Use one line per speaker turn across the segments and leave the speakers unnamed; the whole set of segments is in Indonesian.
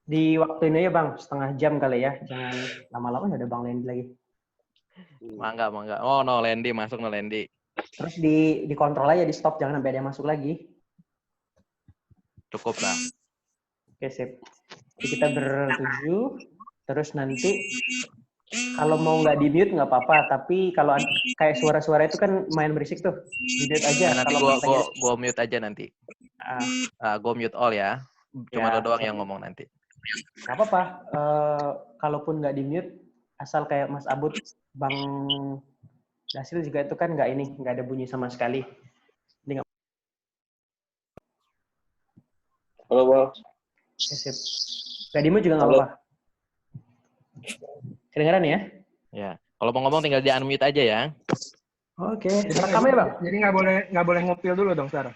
Di waktu ini ya Bang, setengah jam kali ya. Jangan lama-lama ada Bang Lendi lagi.
Mangga. Oh, no Lendi, masuk no Lendi.
Terus dikontrol aja, di stop, jangan sampai ada yang masuk lagi.
Cukup lah.
Oke, sip. Jadi kita bertujuh, terus nanti kalau mau nggak di-mute nggak apa-apa, tapi kalau kayak suara-suara itu kan main berisik tuh, di-mute aja.
Nanti gua mute aja nanti. Gua mute all ya. Cuma lo doang yang ngomong nanti.
Nggak apa-apa. Kalaupun nggak di-mute, asal kayak Mas Abud, Bang Dasil juga itu kan nggak ada bunyi sama sekali.
Halo, Bang.
Sip. Nggak di-mute juga nggak apa-apa. Kedengeran ya?
Ya. Kalau mau ngomong tinggal di-unmute aja ya.
Oke. Rekam ya, Bang?
Jadi nggak boleh ngupil dulu dong, Sarah.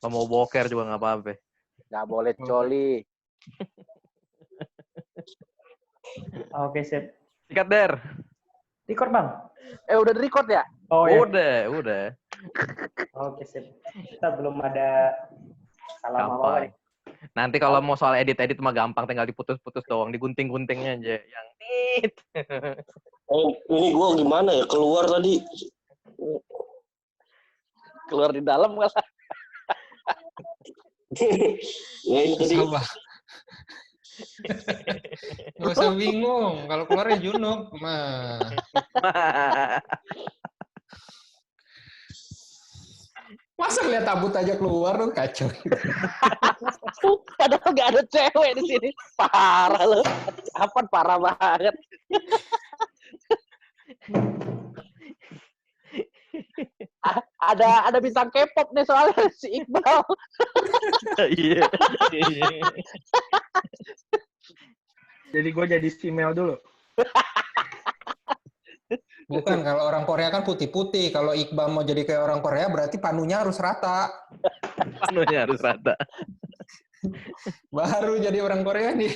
Kalau mau boker juga nggak apa-apa.
Nggak boleh coli.
Oke, sip.
Sikat, Der.
Record, Bang?
Udah di-record ya?
Oh, ya.
Udah.
Oke, sip. Kita belum ada salah apa-apa.
Nanti kalau mau soal edit mah gampang, tinggal diputus-putus doang, digunting-guntingnya aja. Yang tit.
Ini gue gimana ya? Keluar tadi.
Keluar di dalam nggak lah?
Ya, ini tadi.
Sabar. Nggak usah bingung. Kalau keluarnya junub, mah. Masa lihat Abut aja keluar tuh kacau.
Padahal nggak ada cewek di sini. Parah loh. Apaan parah banget. Ada bintang K-pop nih soalnya si Iqbal.
Iya.
Jadi gue jadi female dulu. Bukan, kalau orang Korea kan putih-putih. Kalau Iqbal mau jadi kayak orang Korea, berarti panunya harus rata.
Panunya harus rata.
Baru jadi orang Korea nih.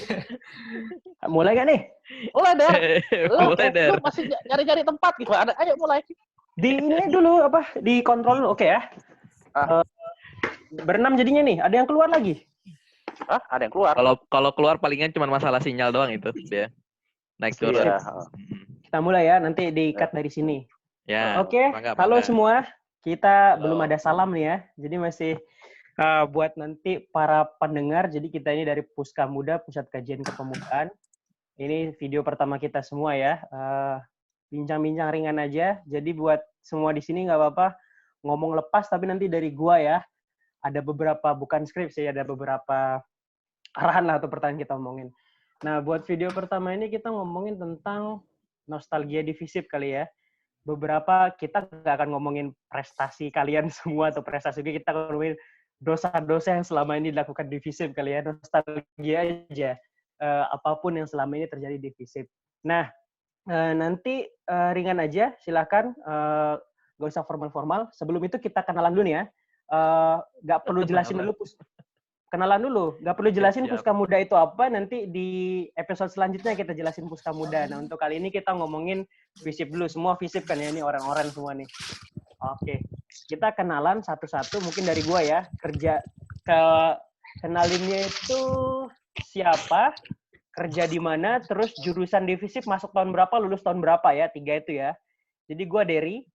Mulai gak nih?
Mulai Der.
Mulai Der.
Lu masih nyari-nyari tempat gimana? Ayo mulai.
Di ini dulu di kontrol dulu, oke ya. Berenam jadinya nih, ada yang keluar lagi.
Hah? Ada yang keluar?
Kalau keluar palingan cuma masalah sinyal doang itu dia. Naik turun.
Iya.
Kita mulai ya, nanti di-cut dari sini.
Ya.
Oke, halo semua. Kita belum ada salam nih ya. Jadi masih buat nanti para pendengar, jadi kita ini dari Puska Muda, Pusat Kajian Kepemudaan. Ini video pertama kita semua ya. Bincang-bincang ringan aja. Jadi buat semua di sini nggak apa-apa ngomong lepas, tapi nanti dari gua ya. Ada beberapa, bukan skrip sih, ada beberapa arahan lah atau pertanyaan kita omongin. Nah, buat video pertama ini kita ngomongin tentang nostalgia di FISIP kali ya. Beberapa kita nggak akan ngomongin prestasi kalian semua atau prestasi kita akan ngomongin dosa-dosa yang selama ini dilakukan di FISIP kali ya. Nostalgia aja. Apapun yang selama ini terjadi di FISIP. Nah, nanti ringan aja, silakan. Nggak usah formal-formal. Sebelum itu kita kenalan dulu nih ya. Nggak perlu jelasin dulu. Kenalan dulu. Nggak perlu jelasin Puska Muda itu apa. Nanti di episode selanjutnya kita jelasin Puska Muda. Nah, untuk kali ini kita ngomongin FISIP dulu. Semua FISIP kan ya, ini orang-orang semua nih. Oke. Kita kenalan satu-satu. Mungkin dari gua ya. Kenalinnya itu siapa, kerja di mana, terus jurusan di FISIP masuk tahun berapa, lulus tahun berapa ya. 3 itu ya. Jadi gua Dery.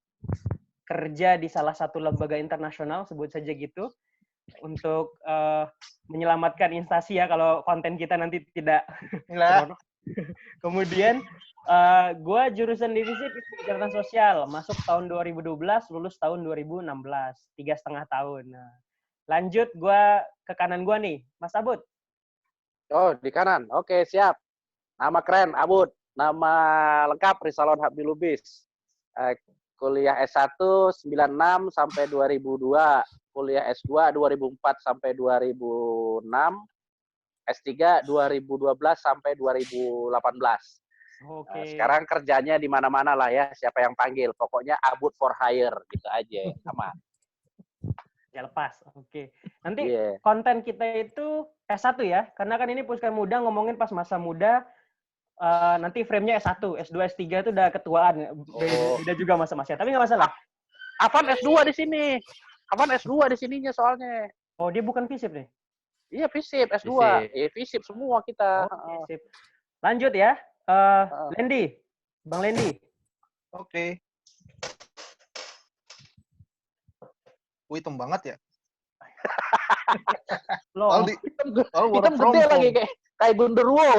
Kerja di salah satu lembaga internasional, sebut saja gitu. Untuk menyelamatkan instansi ya kalau konten kita nanti tidak. Kemudian gue jurusan divisi kesejahteraan sosial, masuk tahun 2012, lulus tahun 2016, 3,5 tahun. Nah, lanjut gue ke kanan gue nih, Mas Abud.
Oh, di kanan. Oke, siap. Nama keren, Abud. Nama lengkap Rizalon Habdi Lubis. Kuliah S1 96 sampai 2002. Kuliah S2 2004 sampai 2006, S3 2012 sampai 2018.
Oke.
Sekarang kerjanya di mana-mana lah ya, siapa yang panggil. Pokoknya Abud for hire, gitu aja. Aman.
Ya lepas, oke. Nanti konten kita itu S1 ya, karena kan ini Puska Muda ngomongin pas masa muda, nanti frame-nya S1, S2, S3 itu udah ketuaan. Beda juga masa-masanya, tapi nggak masalah.
Apaan S2 di sini? Apaan S2 di sininya soalnya?
Oh, dia bukan FISIP nih?
Iya, FISIP S2. FISIP semua kita.
Oke, sip. Lanjut ya. Lendi. Bang Lendi.
Oke. Hitam banget ya.
Loh,
Aldi. Oh, work
Hitam
from
gede
home.
lagi kayak Gundurwo.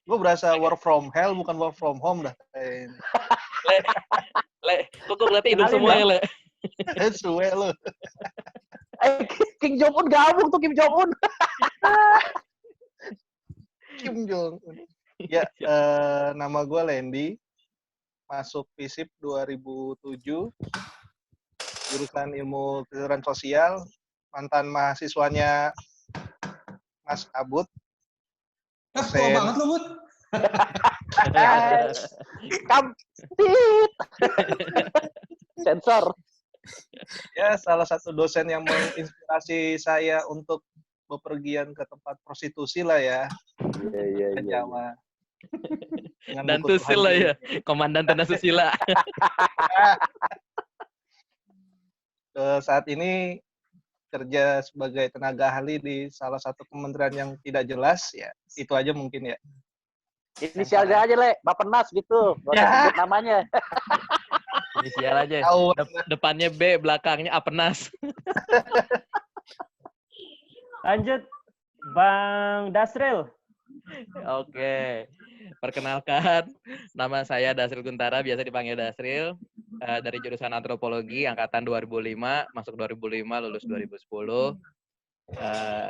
Gue berasa work from hell bukan work from home dah.
Kok gue ngeliatnya hidup semua ya, Le?
Suwe lu.
Kim Jong Un gabung tuh Kim Jong Un.
Kim Jong Un. Ya, nama gue Lendi. Masuk FISIP 2007. Jurusan Ilmu Kesejahteraan Sosial. Mantan mahasiswanya Mas Abud.
Tua banget lu, Bud.
Kamtit. Sensor.
Ya, salah satu dosen yang menginspirasi saya untuk bepergian ke tempat prostitusi lah ya.
Iya.
Ke Jawa. Dengan
Dan
buku
Tusil
Tuhan
lah
Dulu.
ya, Komandan Tanda Susila.
Saat ini kerja sebagai tenaga ahli di salah satu kementerian yang tidak jelas, ya itu aja mungkin ya.
Inisialnya aja, Le. Bapenas gitu. Gak usah sebut namanya.
Inisial aja.
Tahu.
Depannya B, belakangnya Apenas.
lanjut. Bang Dasril.
Oke. Perkenalkan, nama saya Dasril Guntara, biasa dipanggil Dasril. Dari jurusan Antropologi, angkatan 2005, masuk 2005, lulus 2010.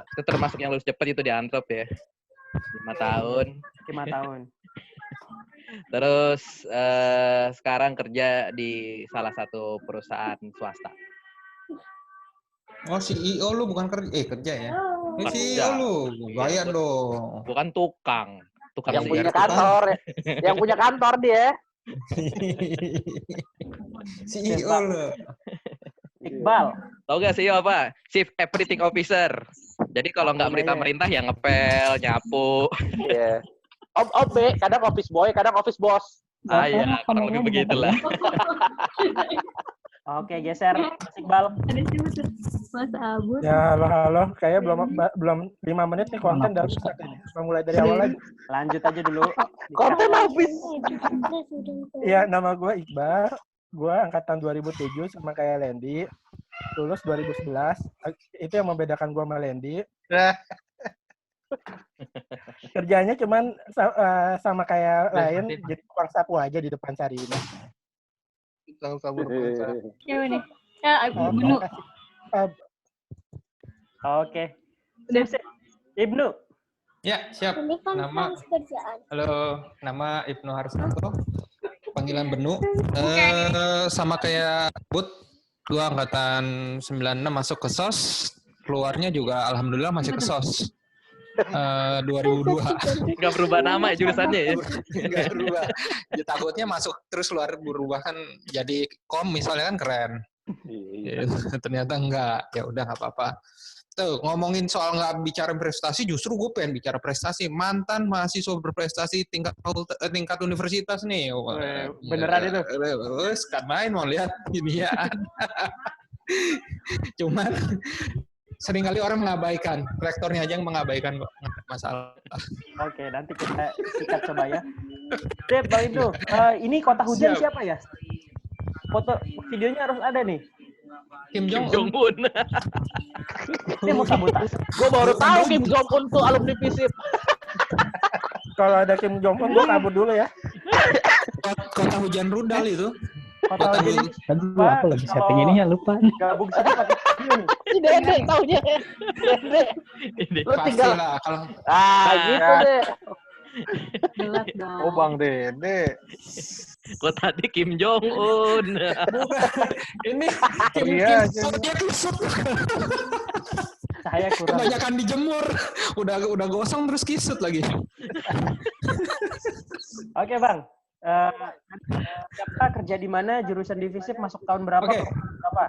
Itu termasuk yang lulus cepat itu di Antrop ya. 5 tahun.
5 tahun.
Terus sekarang kerja di salah satu perusahaan swasta.
Oh, CEO lu bukan kerja ya?
Bukan
CEO
kerja.
lu, bayar dong.
Bukan tukang. Tukang
Yang
sih.
punya kantor. Yang punya kantor dia.
CEO lu.
Iqbal.
Tahu gak sih apa? Chief Everything Officer. Jadi kalau nggak merintah-merintah ya ngepel, nyapu.
Iya. Om B, kadang office boy, kadang office boss.
Ya, kurang lebih begitulah.
Oke, geser Mas Iqbal.
Mas Abud.
Ya, halo. Kayaknya belum 5 menit nih konten udah rusak ini. Harus mulai dari awal lagi.
Lanjut aja dulu.
Konten office.
Iya, nama gue Iqbal. Gue angkatan 2007 sama kayak Lendi. Lulus 2011. Itu yang membedakan gue sama Lendi. Kerjanya cuman sama kayak lain, jadi tukang sapu aja di depan Sarina.
Sama-sama berpencar.
Siapa nih? Ya, Ibnu.
Oke. Sip. Ibnu.
Ya, siap.
Ini kan
Nama-
harus kerjaan.
Halo, nama Ibnu Harsnanto. Panggilan Benu. Sama kayak Bud, gua angkatan 96 masuk ke SOS. Keluarnya juga alhamdulillah masih ke SOS. 2002.
Nggak berubah nama jurusannya ya.
Nggak berubah. Ya, takutnya masuk terus keluar berubah kan jadi kom misalnya kan keren. Ternyata enggak. Ya udah nggak apa-apa. Tuh, ngomongin soal nggak bicara prestasi, justru gue pengen bicara prestasi. Mantan mahasiswa berprestasi tingkat universitas nih.
Beneran itu?
Sekat main mau lihat ini ya. Cuman seringkali orang mengabaikan. Rektornya aja yang mengabaikan kok. Masalah.
Oke, nanti kita sikat coba ya. Sip, Bang Ibnu. Ini kota hujan
Siap.
siapa ya? Foto videonya harus ada nih.
Kim
Kim
Jong Un.
Jong Un.
Ini mau sabotase.
Gue baru tahu Kim Jong Un tuh alumni FISIP.
Kalau ada Kim Jong Un, gue kabur dulu ya.
Kota hujan rudal itu.
Kota hujan.
Aduh, aku lagi setting ini ya lupa.
Gabung sini pakai video nih.
Si Dede taunya. Dede.
Ini.
Lu tinggal.
Pastilah kalau
Gitu deh.
Gelap dong.
Oh, Bang Dede.
Kok tadi Kim Jong Un.
ini
Iya,
dia kisut.
Cahaya kurang.
Kebanyakan dijemur. Udah gosong terus kisut lagi.
Oke, Bang. Siapa kerja di mana? Jurusan di FISIP masuk tahun berapa?
Oke.
Berapa?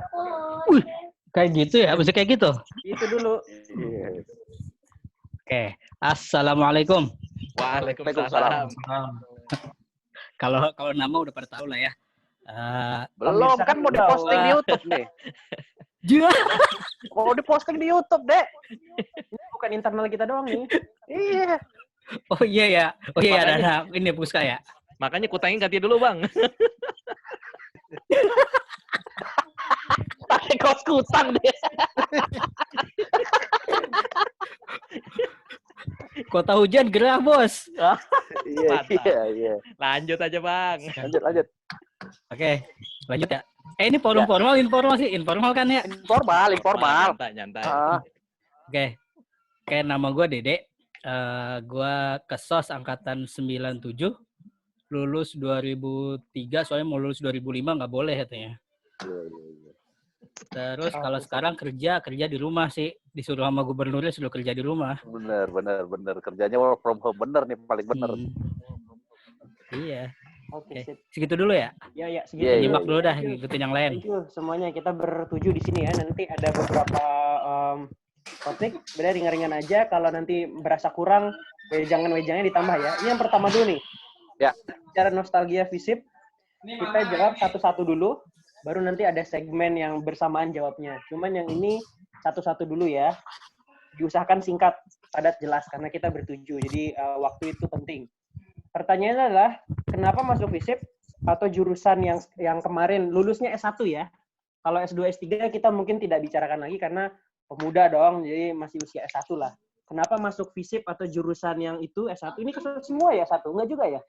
Kayak gitu ya, bisa kayak gitu.
Itu dulu.
Oke, assalamualaikum.
Waalaikumsalam.
Kalau nama udah pada tahu lah ya.
Belum kan mau diposting di YouTube nih.
Dia.
Mau diposting di YouTube, Dek.
Ini bukan internal kita doang nih.
Iya.
Oh iya ya. Oh iya
Makanya-
ada ini Puska ya.
Makanya kutangin ganti dulu, Bang.
Pakai kaos kutang dia.
Kota hujan gerah, Bos.
Iya,
Mantap.
iya.
Lanjut aja, Bang.
Lanjut.
Oke, lanjut ya. Ini forum formal, informal sih, informal kan ya?
Informal.
Nyantai.
Oke. Oke, nama gue Dede. Gue ke SOS angkatan 97. Lulus 2003, soalnya mau lulus 2005 nggak boleh katanya. Terus kalau sekarang kerja di rumah sih. Disuruh sama gubernurnya suruh kerja di rumah.
Bener. Kerjanya work from home, bener nih, paling bener.
Iya.
Oke, sip.
Segitu dulu ya?
Ya, segitu.
Iya,
Nyimak dulu dah, ikutin yang lain.
Thank you semuanya. Kita bertujuh di sini ya. Nanti ada beberapa topik. Sebenarnya ringan-ringan aja. Kalau nanti berasa kurang, wejangan-wejangannya ditambah ya. Ini yang pertama dulu nih.
Ya.
Bicara nostalgia FISIP, kita jawab satu-satu dulu. Baru nanti ada segmen yang bersamaan jawabnya. Cuman yang ini satu-satu dulu ya. Diusahakan singkat, padat, jelas. Karena kita bertujuh. Jadi waktu itu penting. Pertanyaannya adalah, kenapa masuk FISIP atau jurusan yang kemarin lulusnya S1 ya? Kalau S2, S3 kita mungkin tidak bicarakan lagi karena pemuda dong, jadi masih usia S1 lah. Kenapa masuk FISIP atau jurusan yang itu S1? Ini semua ya S1? Enggak juga ya?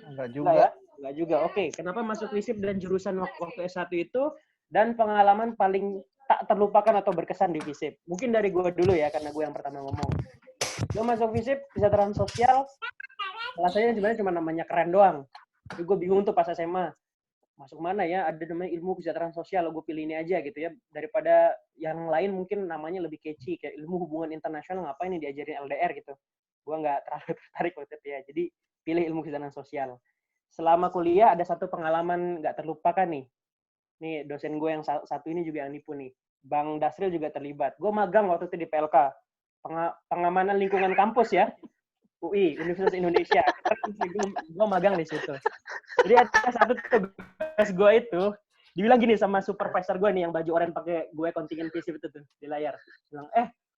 Enggak juga.
Enggak ya? Enggak juga. Oke, kenapa masuk FISIP dan jurusan waktu S1 itu dan pengalaman paling tak terlupakan atau berkesan di FISIP? Mungkin dari gue dulu ya, karena gue yang pertama ngomong. Gue masuk FISIP, kesejahteraan sosial, alasannya sebenarnya cuma namanya keren doang. Tapi gue bingung tuh pas SMA. Masuk mana ya? Ada namanya ilmu kesejahteraan sosial. Gue pilih ini aja gitu ya. Daripada yang lain mungkin namanya lebih catchy. Kayak ilmu hubungan internasional, ngapain nih diajarin LDR gitu. Gue nggak terlalu tertarik waktu itu ya. Jadi pilih ilmu kesejahteraan sosial. Selama kuliah ada satu pengalaman nggak terlupakan nih. Nih dosen gue yang satu ini juga yang nipu nih. Bang Dasril juga terlibat. Gue magang waktu itu di PLK. Pengamanan lingkungan kampus ya. UI, Universitas Indonesia. Gue magang di situ. Jadi ada satu tugas gue itu, dibilang gini sama supervisor gue nih yang baju oranye pakai gue kontingen FISIP itu tuh di layar. Bilang,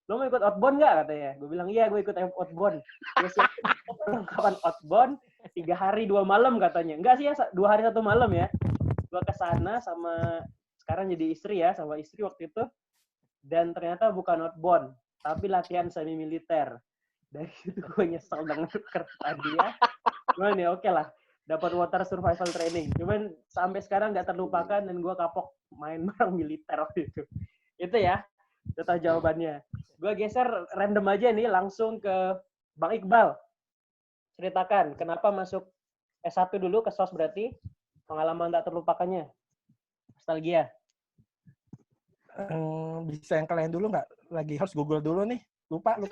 lo mau ikut outbound nggak katanya? Gue bilang, iya gue ikut outbound. Gue siap kapan outbound, 3 hari 2 malam katanya. Enggak sih ya, 2 hari 1 malam ya. Gue kesana sama, sekarang jadi istri ya, sama istri waktu itu. Dan ternyata bukan outbound, tapi latihan semi militer. Dari situ gue nyesel dengan kertas dia. Cuman ya oke lah, dapat water survival training. Cuman sampai sekarang nggak terlupakan dan gue kapok main bareng militer waktu itu. Itu ya, udah tahu jawabannya. Gue geser random aja nih, langsung ke Bang Iqbal. Ceritakan, kenapa masuk S1 dulu ke SOS berarti? Pengalaman tak terlupakannya. Nostalgia.
Bisa yang kalian dulu nggak? Lagi harus Google dulu nih. Lupa ini.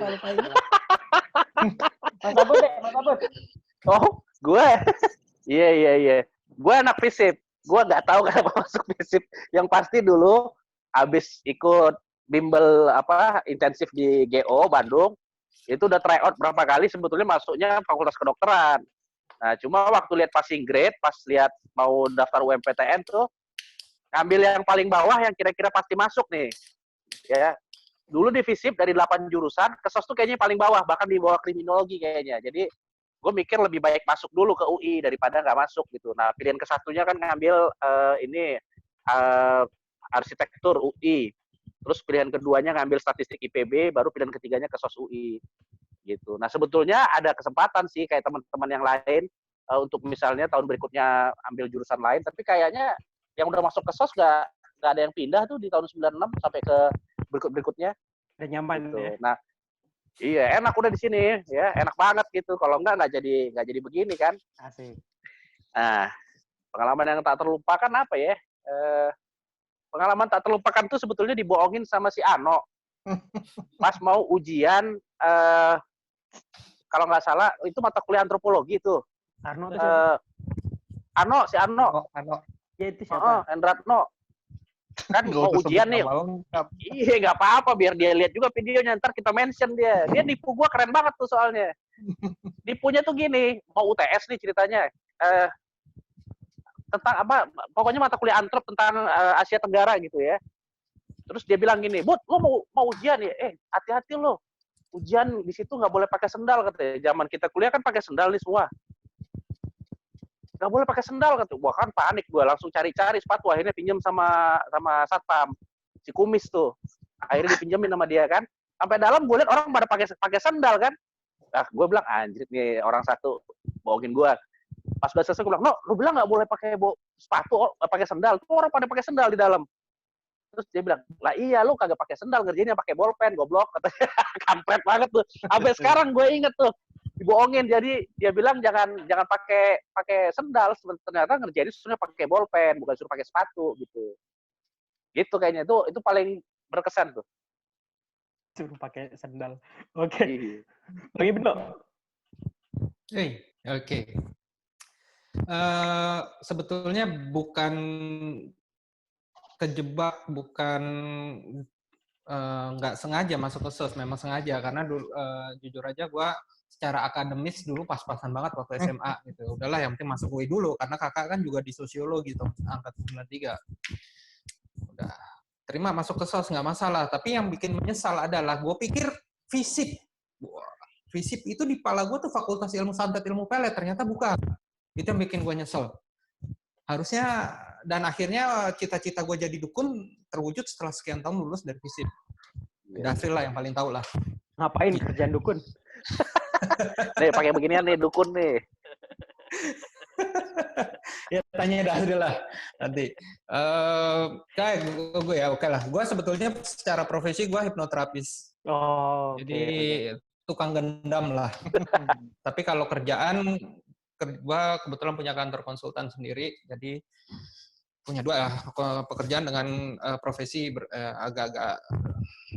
Mas Abud deh, Mas Abud.
Oh, gue. Iya. Gue anak FISIP. Gue nggak tahu kenapa masuk FISIP. Yang pasti dulu habis ikut bimbel intensif di GO Bandung, itu udah try out berapa kali sebetulnya masuknya Fakultas Kedokteran. Nah, cuma waktu lihat passing grade, pas lihat mau daftar UMPTN tuh, ngambil yang paling bawah yang kira-kira pasti masuk nih. Ya. Dulu di FISIP dari 8 jurusan, ke SOS tuh kayaknya paling bawah, bahkan di bawah kriminologi kayaknya. Jadi gue mikir lebih baik masuk dulu ke UI daripada nggak masuk gitu. Nah, pilihan ke-1-nya kan ngambil arsitektur UI. Terus pilihan keduanya ngambil statistik IPB, baru pilihan ketiganya ke SOS UI. Gitu. Nah, sebetulnya ada kesempatan sih kayak teman-teman yang lain untuk misalnya tahun berikutnya ambil jurusan lain, tapi kayaknya yang udah masuk ke SOS nggak ada yang pindah tuh di tahun 96 sampai ke berikutnya.
Udah nyaman
gitu.
ya.
Nah, iya enak udah di sini ya, enak banget gitu. Kalau nggak jadi begini kan.
Asik.
Nah, pengalaman yang tak terlupakan apa ya? Pengalaman tak terlupakan tuh sebetulnya dibohongin sama si Ano. Pas mau ujian, kalau nggak salah itu mata kuliah antropologi tuh.
Arno itu siapa?
Si Ano.
Ya itu siapa?
Hendratno. Kan mau ujian nih. Iya, nggak apa-apa biar dia lihat juga videonya, ntar kita mention dia. Dia nipu gua keren banget tuh soalnya. Nipunya tuh gini, mau UTS nih ceritanya. Tentang apa? Pokoknya mata kuliah antrop tentang Asia Tenggara gitu ya. Terus dia bilang gini, Bud, lo mau ujian ya? Hati-hati lo. Ujian di situ nggak boleh pakai sendal katanya. Zaman kita kuliah kan pakai sendal nih semua. Nggak boleh pakai sendal katanya. Wah kan panik gue, langsung cari-cari sepatu. Akhirnya pinjam sama satpam, si kumis tuh. Akhirnya dipinjemin sama dia kan. Sampai dalam gue lihat orang pada pakai sendal kan. Nah gue bilang anjir nih orang satu bohongin gue. Pas udah selesai gue bilang, no, lu bilang nggak boleh pakai sepatu, pakai sendal. Tuh orang pada pakai sendal di dalam. Terus dia bilang, lah iya lu kagak pakai sendal, ngerjainnya pakai bolpen, goblok. Katanya kampret banget tuh. Sampai sekarang gue inget tuh, dibohongin. Jadi dia bilang jangan pakai sendal, ternyata ngerjainnya suruh pakai bolpen, bukan suruh pakai sepatu gitu. Gitu kayaknya itu paling berkesan tuh.
Suruh pakai sendal. Oke. Bagi Beno.
Oke. Sebetulnya bukan kejebak, bukan nggak sengaja masuk ke SOS, memang sengaja karena dulu jujur aja gue secara akademis dulu pas-pasan banget waktu SMA gitu. Udahlah yang penting masuk UI dulu karena kakak kan juga di sosiologi tuh angkat 93. Udah terima masuk ke SOS nggak masalah, tapi yang bikin menyesal adalah gue pikir FISIP. FISIP itu di kepala gue tuh Fakultas Ilmu Santet Ilmu Pelet, ternyata bukan. Itu yang bikin gue nyesel. Harusnya, dan akhirnya cita-cita gue jadi dukun terwujud setelah sekian tahun lulus dari FISIP. Dasril lah yang paling tahu lah.
Ngapain kerjaan dukun?
Nih pakai beginian nih dukun nih.
Ya tanya Dasril lah nanti. Kayak gue ya oke lah. Gue sebetulnya secara profesi gue hipnoterapis. Jadi tukang gendam lah. Tapi kalau kerjaan gue kebetulan punya kantor konsultan sendiri, jadi punya dua pekerjaan dengan profesi agak-agak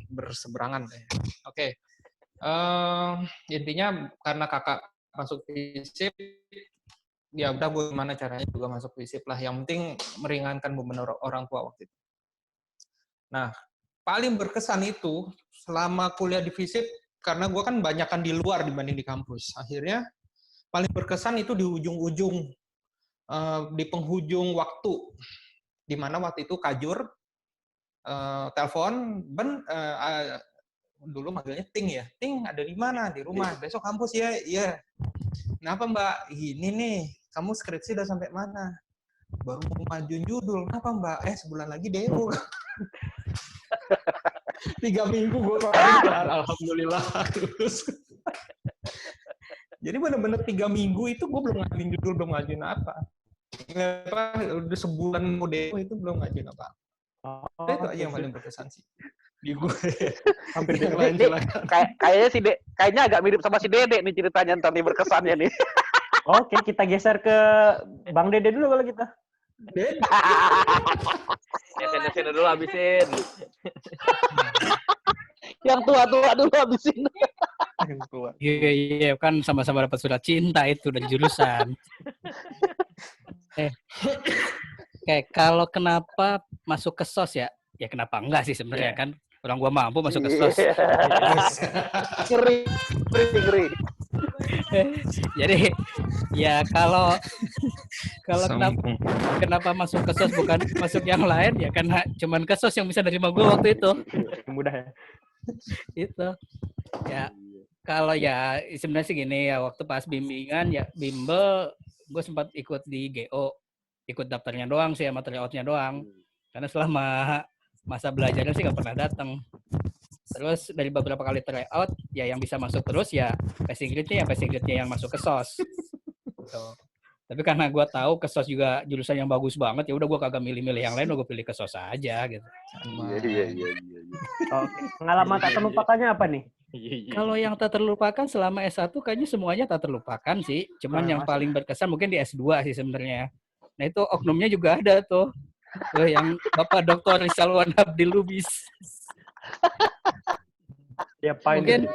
berseberangan. Oke. Intinya karena kakak masuk FISIP, ya udah gimana caranya juga masuk FISIP lah. Yang penting meringankan beban orang tua waktu itu. Nah, paling berkesan itu selama kuliah di FISIP, karena gue kan banyakan di luar dibanding di kampus. Akhirnya paling berkesan itu di ujung-ujung, di penghujung waktu, di mana waktu itu Kajur telepon, dulu manggilnya Ting ya, Ting ada di mana? Di rumah. Besok kampus ya? Iya. Kenapa Mbak? Ini nih, kamu skripsi udah sampai mana? Baru mau majuin judul. Kenapa Mbak? Sebulan lagi DO. 3 minggu gue kelar, alhamdulillah. Terus. Jadi benar-benar 3 minggu itu gue belum ngajuin judul, belum ngajuin apa. Udah sebulan mau DO itu belum ngajuin apa. Itu aja yang paling berkesan sih. Di gue. Hampir
kayaknya agak mirip sama si Dede nih ceritanya ntar nih berkesannya nih.
Oke, kita geser ke Bang Dede dulu kalau kita.
Dede. Sini dulu habisin.
Yang tua-tua dulu habisin.
Iya, kan sama-sama dapat surat cinta itu dari jurusan. Kalau kenapa masuk ke SOS ya? Ya kenapa enggak sih sebenarnya kan? Orang gua mampu masuk ke SOS.
Ngeri.
Jadi ya kalau kenapa masuk ke SOS bukan masuk yang lain ya karena cuman ke SOS yang bisa nerima gua waktu itu.
Mudah ya.
Itu. Ya kalau ya sebenarnya sih gini ya waktu pas bimbingan ya bimbel gue sempat ikut di GO, ikut daftarnya doang sih sama tryout-nya doang. Karena selama masa belajarnya sih nggak pernah datang. Terus dari beberapa kali tryout, ya yang bisa masuk terus ya passing grade-nya yang masuk ke SOS. Gitu. Tapi karena gue tahu ke SOS juga jurusan yang bagus banget, ya udah gue kagak milih-milih yang lain, gue pilih ke SOS aja gitu.
Iya.
Oke. Pengalaman tak terlupakannya apa nih?
Kalau yang tak terlupakan selama S1 kayaknya semuanya tak terlupakan sih. Cuman yang paling berkesan mungkin di S2 sih sebenarnya. Nah itu oknumnya juga ada tuh. Yang Bapak Dr. Rizalwan Abdil Lubis. Mungkin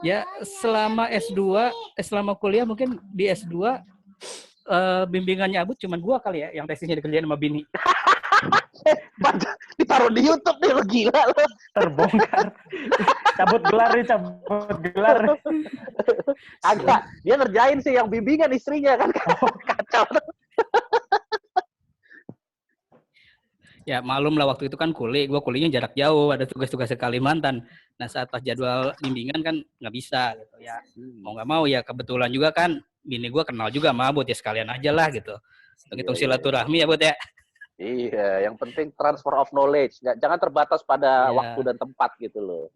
ya selama S2, selama kuliah mungkin di S2 bimbingannya Abud cuma 2 kali ya yang tesisnya dikerjain sama bini.
Ditaruh di YouTube nih lo gila lo.
Terbongkar. Cabut gelar.
Agak dia ngerjain sih yang bimbingan istrinya kan. Kacau.
Ya malum lah waktu itu kan gue kuliahnya jarak jauh, ada tugas-tugas ke Kalimantan. Nah saat pas jadwal bimbingan kan nggak bisa gitu ya. Mau nggak mau ya kebetulan juga kan bini gue kenal juga sama Abut ya sekalian aja lah gitu. Hitung silaturahmi ya Bud ya.
Iya, yang penting transfer of knowledge. Jangan terbatas pada waktu dan tempat gitu loh.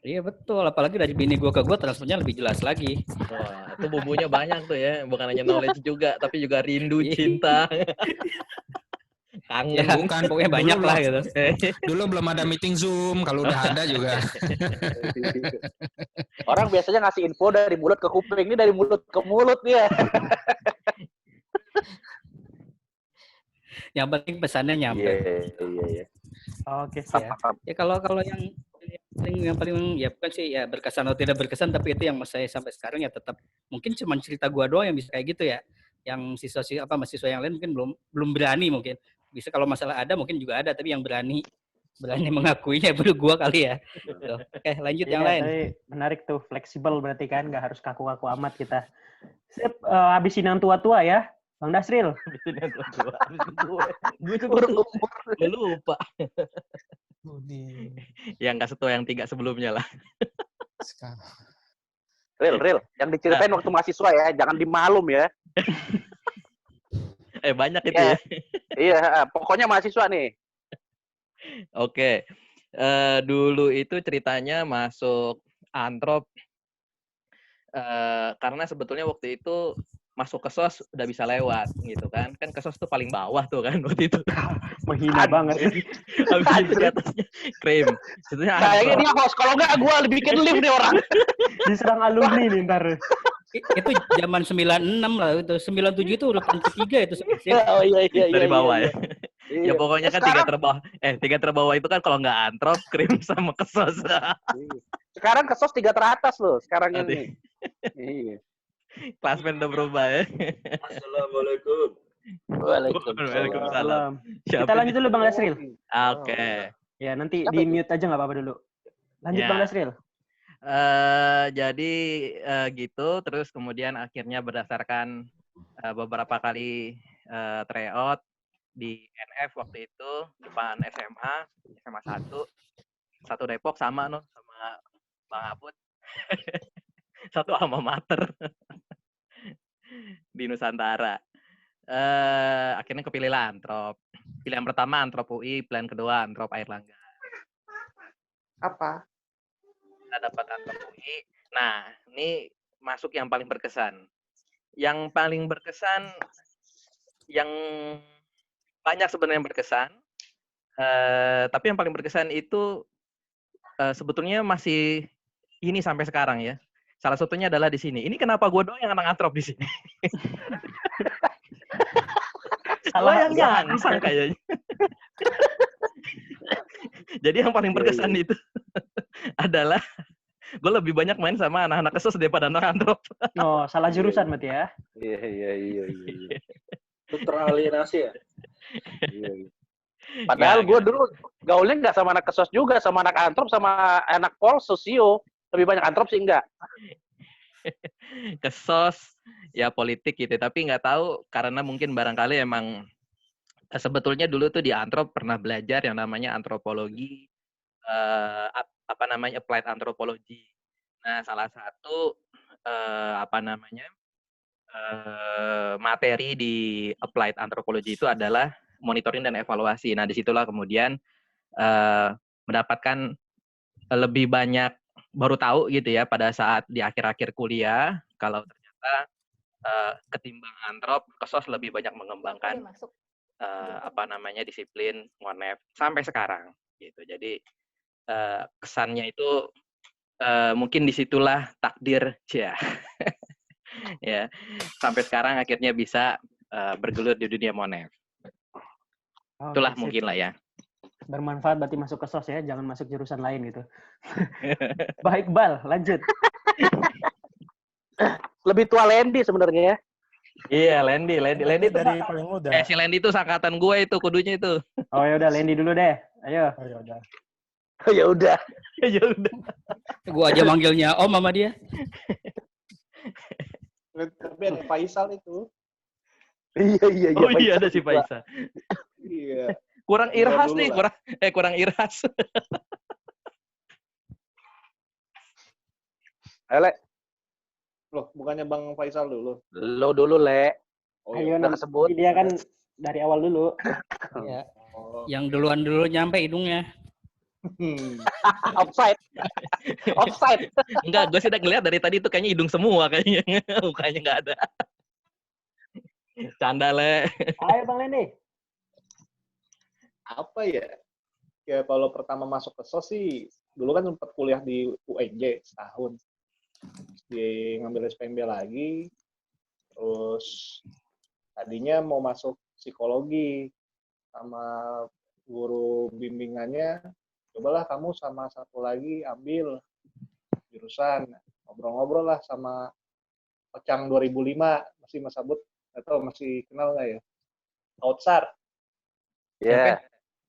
Iya betul, apalagi dari bini gue ke gue transfernya lebih jelas lagi.
Wah, itu bumbunya banyak tuh ya, bukan hanya knowledge juga, tapi juga rindu, cinta. Kangen.
Ya, bukan, pokoknya banyak lah gitu.
Dulu belum ada meeting Zoom, kalau udah ada juga.
Orang biasanya ngasih info dari mulut ke kuping, ini dari mulut ke mulut ya.
Yang penting pesannya nyampe.
Iya.
Oke, siap.
Ya kalau yang paling ya bukan sih ya berkesan atau tidak berkesan, tapi itu yang saya sampai sekarang ya tetap mungkin cuma cerita gua doang yang bisa kayak gitu ya. Yang mahasiswa yang lain mungkin belum berani mungkin. Bisa kalau masalah ada mungkin juga ada, tapi yang berani mengakuinya baru gua kali ya. Tuh. Oke, lanjut yang lain.
Menarik tuh, fleksibel berarti kan, nggak harus kaku-kaku amat kita. Sip, habisin yang tua-tua ya. Bang Dasril.
Habisin yang tua-tua. Gue juga lupa. Yang nggak setua yang 3 sebelumnya lah.
Real. Yang diceritain waktu mahasiswa ya, jangan dimalum ya.
Banyak itu ya.
Iya, pokoknya mahasiswa nih.
Oke. Dulu itu ceritanya masuk Antrop karena sebetulnya waktu itu masuk ke SOS udah bisa lewat gitu kan. Kan ke SOS tuh paling bawah tuh kan waktu itu.
Menghina banget.
Habis itu di atasnya krim.
Kayaknya dia host, kalau enggak gue bikin lift nih orang.
Diserang alumni nih ntar.
Itu zaman 96 lah, itu 97 itu urutan ketiga itu.
Oh iya.
Dari bawah ya.
Iya.
Ya pokoknya kan sekarang, 3 terbawah itu kan kalau nggak Antrop, krim sama ke SOS.
Sekarang ke SOS 3 teratas loh sekarang ini. Iya.
Klasmen udah berubah ya.
Assalamualaikum.
Waalaikumsalam.
Kita lanjut dulu Bang Dasril.
Oke.
Ya nanti di mute aja nggak apa-apa dulu. Lanjut Bang Dasril.
Jadi gitu, terus kemudian akhirnya berdasarkan beberapa kali tryout di NF waktu itu depan SMA 1 Depok sama Bang Aput. Satu alma mater di Nusantara. Akhirnya kepilih lah Antrop. Pilihan pertama Antrop UI, pilihan kedua Antrop Airlangga.
Apa?
Kita dapat Antrop UI. Nah, ini masuk yang paling berkesan. Yang paling berkesan, yang banyak sebenarnya yang berkesan. Tapi yang paling berkesan itu sebetulnya masih ini sampai sekarang ya. Salah satunya adalah di sini. Ini kenapa gue doang yang anak Antrop di sini? Salah yang nyangsang kayaknya. Jadi yang paling berkesan itu adalah gue lebih banyak main sama anak-anak kesos daripada anak Antrop.
Oh, salah jurusan berarti ya?
Iya.
Itu teralienasi ya?
Iya. Padahal gue dulu gaulnya nggak sama anak kesos juga, sama anak Antrop, sama anak Pol, sosio. Lebih banyak Antrop sih enggak.
Kesos, ya politik gitu. Tapi nggak tahu, karena mungkin barangkali emang sebetulnya dulu tuh di Antrop pernah belajar yang namanya antropologi, applied anthropology. Nah, salah satu materi di applied anthropology itu adalah monitoring dan evaluasi. Nah, disitulah kemudian mendapatkan lebih banyak, baru tahu gitu ya pada saat di akhir-akhir kuliah kalau ternyata ketimbang Antrop, Kesos lebih banyak mengembangkan disiplin Monef sampai sekarang gitu. Jadi kesannya itu mungkin disitulah takdir ya. Ya, sampai sekarang akhirnya bisa bergelut di dunia Monef. Itulah mungkin lah ya.
Bermanfaat berarti masuk ke SOS ya, jangan masuk jurusan lain gitu. Baik, Bal, lanjut.
Lebih tua Lendi sebenarnya ya.
Iya, Lendi
dari paling muda.
Si Lendi itu angkatan gue itu kudunya itu.
Oh ya udah, Lendi dulu deh. Ayo.
Oh, ya udah.
Ya udah.
Ya udah.
Gue aja manggilnya Om sama dia.
Tapi ada Faisal itu.
Iya.
Oh iya, ada si Faisal.
Iya.
Kurang
Gua
irhas
dulu
nih,
lah.
kurang irhas.
Ayo, Le.
Loh, bukannya Bang Faisal dulu.
Lo dulu, Le.
Oh
Ayo
Udah
nanti
kesebut.
dia kan dari awal dulu.
Ya.
Oh.
Yang duluan dulu nyampe hidungnya.
Offside. Offside.
Enggak, gue sih udah ngeliat dari tadi itu kayaknya hidung semua kayaknya. Mukanya nggak ada. Canda, Le.
Ayo Bang Lendi.
Apa ya? Ya kalau pertama masuk ke SOS sih, dulu kan sempat kuliah di UNJ setahun. Di ngambil SPMB lagi. Terus tadinya mau masuk psikologi sama guru bimbingannya, cobalah kamu sama satu lagi ambil jurusan. Ngobrol-ngobrol lah sama Ocang 2005, masih Mas Abud, atau masih kenal nggak ya? Outsar.
Iya.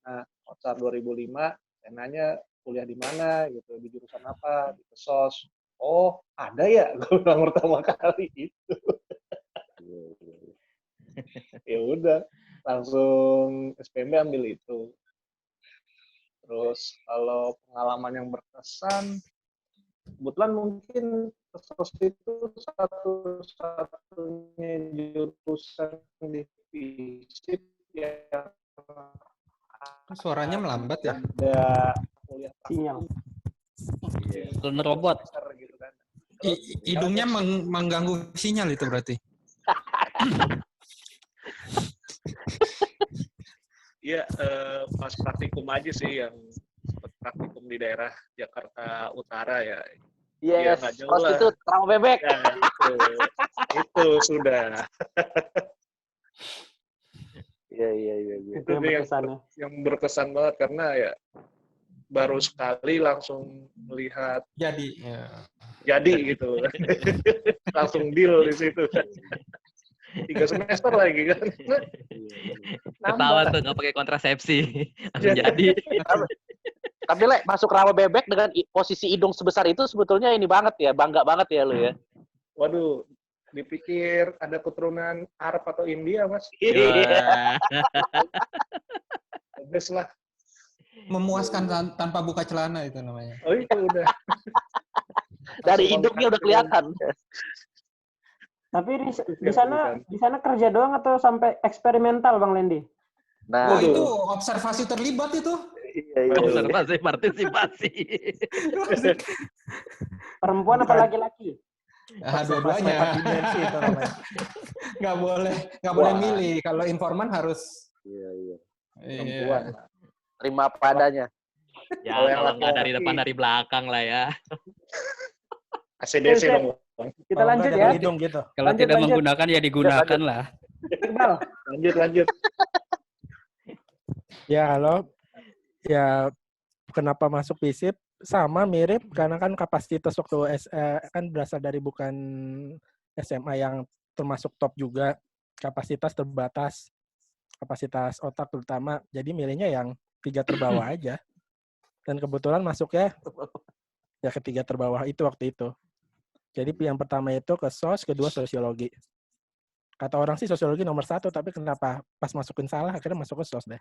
Nah, Outsar 2005, saya nanya kuliah di mana gitu, di jurusan apa, di SOS. Oh, ada ya? Gue bilang pertama kali itu. Ya udah, langsung SPMB ambil itu. Terus kalau pengalaman yang berkesan, kebetulan mungkin SOS itu satu-satunya jurusan di FISIP yang
Suaranya melambat ya?
ada kuliah
Sinyal.
Clone robot.
gitu kan.
Hidungnya mengganggu sinyal itu berarti.
Iya, pas praktikum aja sih yang praktikum di daerah Jakarta Utara ya.
Yes.
nggak jauh
Prostitut, terang bebek.
Ya, itu sudah.
Iya.
Itu yang berkesan ya.
Yang berkesan banget karena ya baru sekali langsung melihat jadi gitu. Langsung deal di situ. 3 semester lagi kan.
Ketahuan tuh nggak pakai kontrasepsi. Langsung jadi.
Tapi Le, masuk rawa bebek dengan posisi hidung sebesar itu sebetulnya ini banget ya, bangga banget ya lu ya.
Waduh, dipikir ada keturunan Arab atau India, Mas.
Iya.
Best lah.
Memuaskan tanpa buka celana itu namanya.
Oh itu udah.
Dari hidungnya udah kelihatan.
Tapi di sana kerja doang atau sampai eksperimental Bang Lendi?
Nah,
itu observasi terlibat itu.
Iya.
Observasi partisipasi.
Perempuan apa laki-laki?
Dua-duanya.
Dimensi itu namanya.
Nggak boleh milih. Kalau informan harus.
Iya.
Perempuan.
Terima apa adanya.
Ya kalau nggak dari depan dari belakang lah ya.
ACDC dong.
Kita lanjut ya.
Hidung gitu.
Kalau tidak menggunakan ya digunakan lah.
Iqbal.
Lanjut.
Ya halo. Ya kenapa masuk FISIP? Sama mirip karena kan kapasitas waktu kan berasal dari bukan SMA yang termasuk top juga. Kapasitas terbatas. Kapasitas otak terutama. Jadi milihnya yang 3 terbawah aja. Dan kebetulan masuknya ya ke 3 terbawah itu waktu itu. Jadi yang pertama itu ke SOS, kedua sosiologi. Kata orang sih sosiologi nomor 1, tapi kenapa pas masukin salah akhirnya masuk ke SOS deh.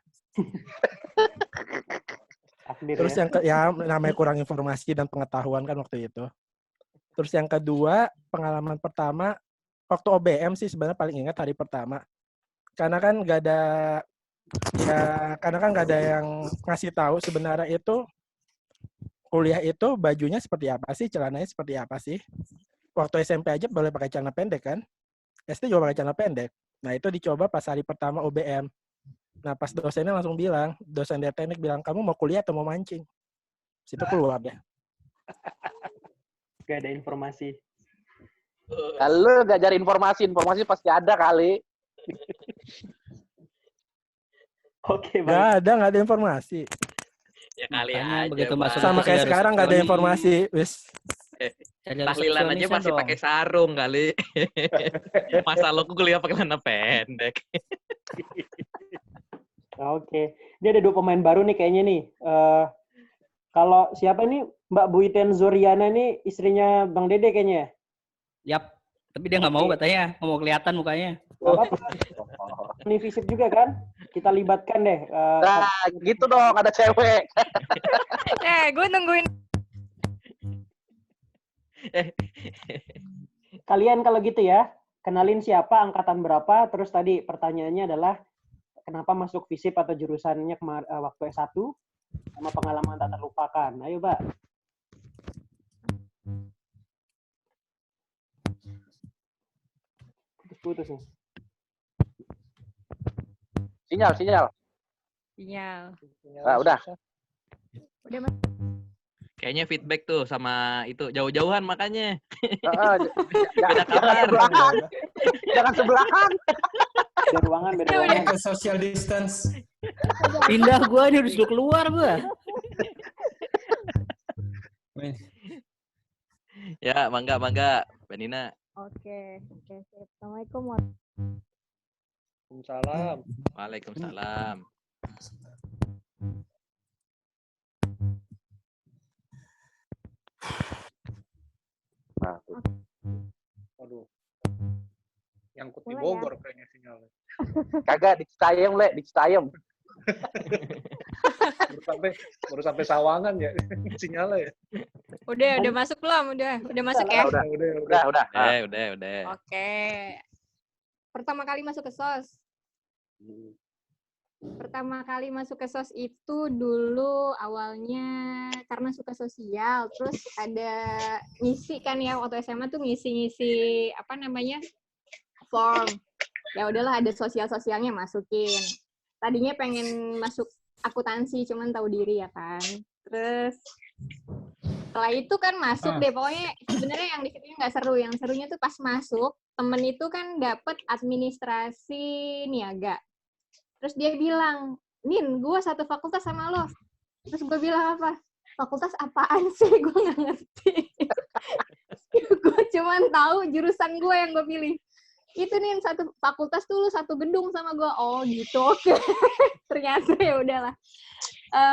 Terus yang namanya kurang informasi dan pengetahuan kan waktu itu. Terus yang kedua, pengalaman pertama waktu OBM sih sebenarnya paling ingat hari pertama. Karena kan nggak ada yang ngasih tahu sebenarnya itu kuliah itu bajunya seperti apa sih, celananya seperti apa sih. Waktu SMP aja boleh pakai celana pendek kan. SD juga pakai celana pendek. Nah itu dicoba pas hari pertama OBM. Nah pas dosennya langsung bilang, dosen dari teknik bilang, kamu mau kuliah atau mau mancing? Situ keluar deh.
Gak ada informasi.
Kalau nggak cari informasi pasti ada kali.
Oke,
Bang. Nggak ada informasi.
Ya kali
Makanya
aja.
begitu masuk
Sama kayak sekarang nggak ada informasi. Wis.
Tahlilan aja masih pakai sarung kali. Masa lo kuliah pakai celana pendek.
Oke. Ini ada 2 pemain baru nih kayaknya nih. Kalau siapa nih? Mbak Buiten Zoriana nih istrinya Bang Dede kayaknya.
Yap. Tapi dia nggak mau katanya. Nggak mau kelihatan mukanya.
Ini FISIP juga kan? kita libatkan deh.
Nah, gitu dong, ada cewek.
Gue nungguin.
Kalian kalau gitu ya, kenalin siapa, angkatan berapa, terus tadi pertanyaannya adalah kenapa masuk FISIP atau jurusannya waktu S1, sama pengalaman tak terlupakan. Ayo, Mbak. Putus nih.
Sinyal.
Sinyal.
Nah, udah.
Udah, Mas.
Kayaknya feedback tuh sama itu jauh-jauhan makanya.
Beda kamar. Jangan sebelahan.
Beda ruangan, beda ruangan.
Ke social distance.
Pindah gua ini udah disuruh keluar gua.
Ya, mangga, Mbak Nina.
Oke. Assalamualaikum.
Waalaikumsalam.
Waalaikumsalam.
Nah,
Waduh. Nyangkut di Bogor kayaknya sinyalnya.
kagak di Citayam, Le, di Citayam.
baru sampai Sawangan ya sinyalnya ya.
Udah masuk belum? Udah masuk ya?
Udah.
Udah.
Oke. Pertama kali masuk ke SOS. Pertama kali masuk ke SOS itu dulu awalnya karena suka sosial, terus ada ngisi kan ya waktu SMA tuh ngisi apa namanya form. Ya udahlah ada sosialnya masukin. Tadinya pengen masuk akuntansi, cuman tahu diri ya kan. Terus setelah itu kan masuk deh, pokoknya sebenarnya yang di situ nggak seru, yang serunya tuh pas masuk temen itu kan dapet administrasi niaga. Terus dia bilang, Nin, gue satu fakultas sama lo. Terus gue bilang apa? Fakultas apaan sih? Gue nggak ngerti. Gue cuman tahu jurusan gue yang gue pilih. Itu Nin, satu fakultas tuh lu satu gedung sama gue. Oh gitu, oke. Ternyata ya udahlah.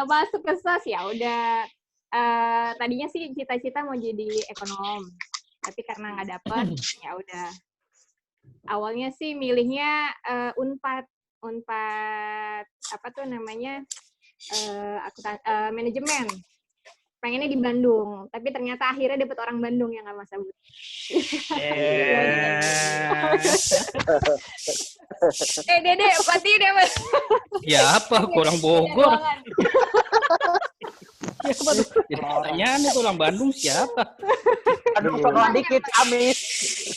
Masuk ke SOS ya udah. Tadinya sih cita-cita mau jadi ekonom. Tapi karena nggak dapet, ya udah. Awalnya sih milihnya Unpad apa tuh namanya manajemen, pengennya di Bandung, tapi ternyata akhirnya dapet orang Bandung yang nggak masuk. Dede pasti deh Mas.
Ya apa kurang Bogor. Siapa tuh? Pertanyaan itu orang Bandung siapa?
Aduh, sonoan dikit, Amis.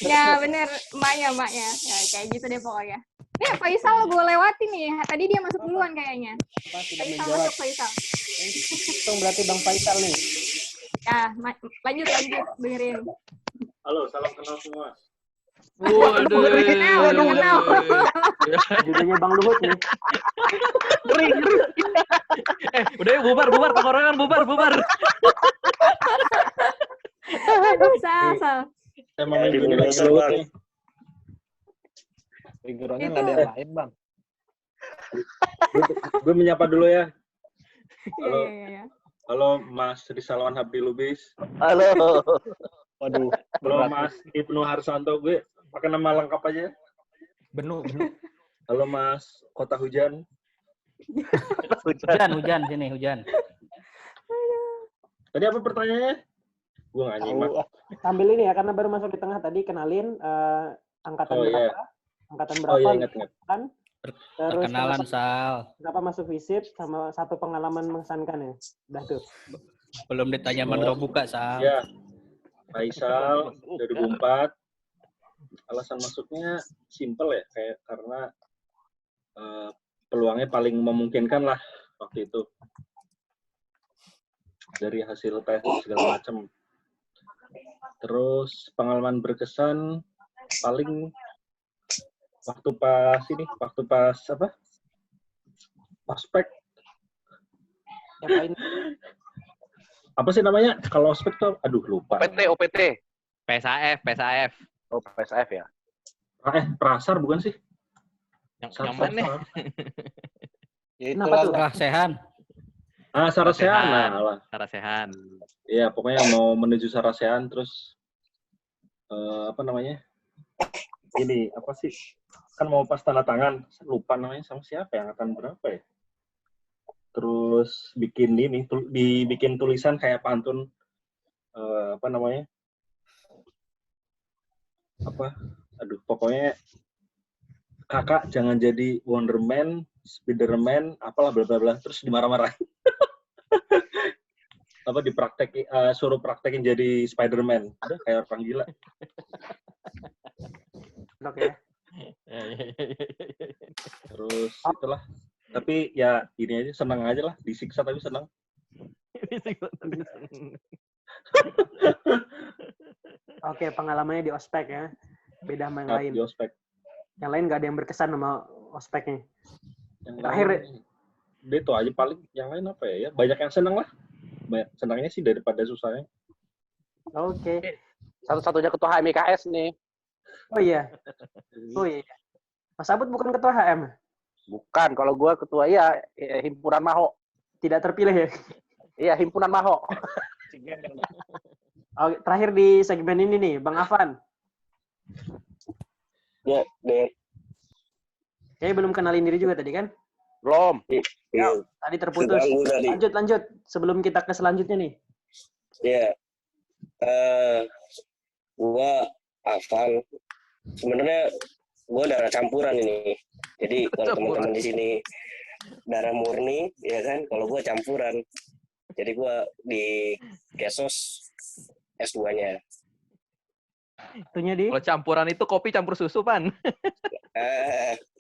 Ya bener, emaknya. Ya, kayak gitu deh pokoknya. Faisal gue lewati nih. Tadi dia masuk duluan kayaknya. Faisal masuk, Faisal.
Itu berarti Bang Faisal nih.
Ya, lanjut dengerin.
Halo, salam kenal semua.
Waduh.
Kenal.
Judulnya Bang Luhut nih.
Udah yuk, bubar, tongkrongan bubar.
Aduh, Sal.
Emang judulnya Luhut nih. Figurannya nggak ada yang lain, Bang. Gue menyapa dulu ya. Halo.
Iya.
Halo Mas Rizalwan Habdi Lubis.
Halo.
Waduh. Halo Mas Ibnu Harsanto. Gue pakai nama lengkap aja.
Benu.
Halo Mas Kota Hujan.
Hujan sini hujan.
Tadi apa pertanyaannya? Gue nggak nyimak.
Sambil ini ya, karena baru masuk di tengah tadi, kenalin angkatan berapa.
Iya.
Angkatan berapa?
Oh iya, ingat.
Kan? Terus
Perkenalan Sal.
kenapa masuk FISIP sama satu pengalaman mengesankan ya? Udah tuh.
Belum ditanya mandro buka Sal.
Ya. Faisal 2004. Alasan masuknya simple ya, kayak karena peluangnya paling memungkinkan lah waktu itu. Dari hasil tes segala macam. Terus pengalaman berkesan paling waktu pas apa? Ospek. Apa sih namanya? Kalau ospek tuh, aduh lupa.
OPT.
PSAF.
Oh, PSAF ya.
Prasar bukan sih?
Yang mana?
Kenapa tuh?
Rasehan.
Sarasehan. Nah,
Sarasehan.
Iya, pokoknya mau menuju Sarasehan terus apa namanya? Ini apa sih?
kan mau pas tanda tangan, lupa namanya sama siapa ya, angkatan berapa ya. Terus bikin ini, dibikin tulisan kayak pantun, apa namanya, pokoknya kakak jangan jadi Wonderman, Spiderman, apalah bla bla bla, terus dimarah-marahin. Apa suruh praktekin jadi Spiderman, udah kayak orang gila.
Oke.
Terus itulah, tapi ya ini aja, senang aja lah, disiksa tapi senang.
Oke, pengalamannya di ospek ya, beda sama yang lain.
Di ospek.
Yang lain nggak ada yang berkesan sama ospeknya.
Yang
Terakhir,
dia itu aja paling. Yang lain apa ya? Banyak yang senang lah. Banyak senangnya sih daripada susahnya.
Oke.
Satu-satunya ketua HMIKS nih.
Oh iya. Mas Abud bukan ketua HM?
Bukan, kalau gue ketua himpunan Maho.
Tidak terpilih ya?
Iya, himpunan Maho.
Oke, terakhir di segmen ini nih, Bang Afan.
Ya, deh.
Kayaknya belum kenalin diri juga tadi kan?
Belum.
Iya.
Tadi terputus. Lanjut. Sebelum kita ke selanjutnya nih.
Iya. Gua Afan. Sebenarnya gua darah campuran ini. Jadi kalau teman-teman di sini darah murni, ya kan? Kalau gua campuran. Jadi gua di Kesos S2-nya.
Itunya di?
Kalau campuran itu kopi campur susu, Pan.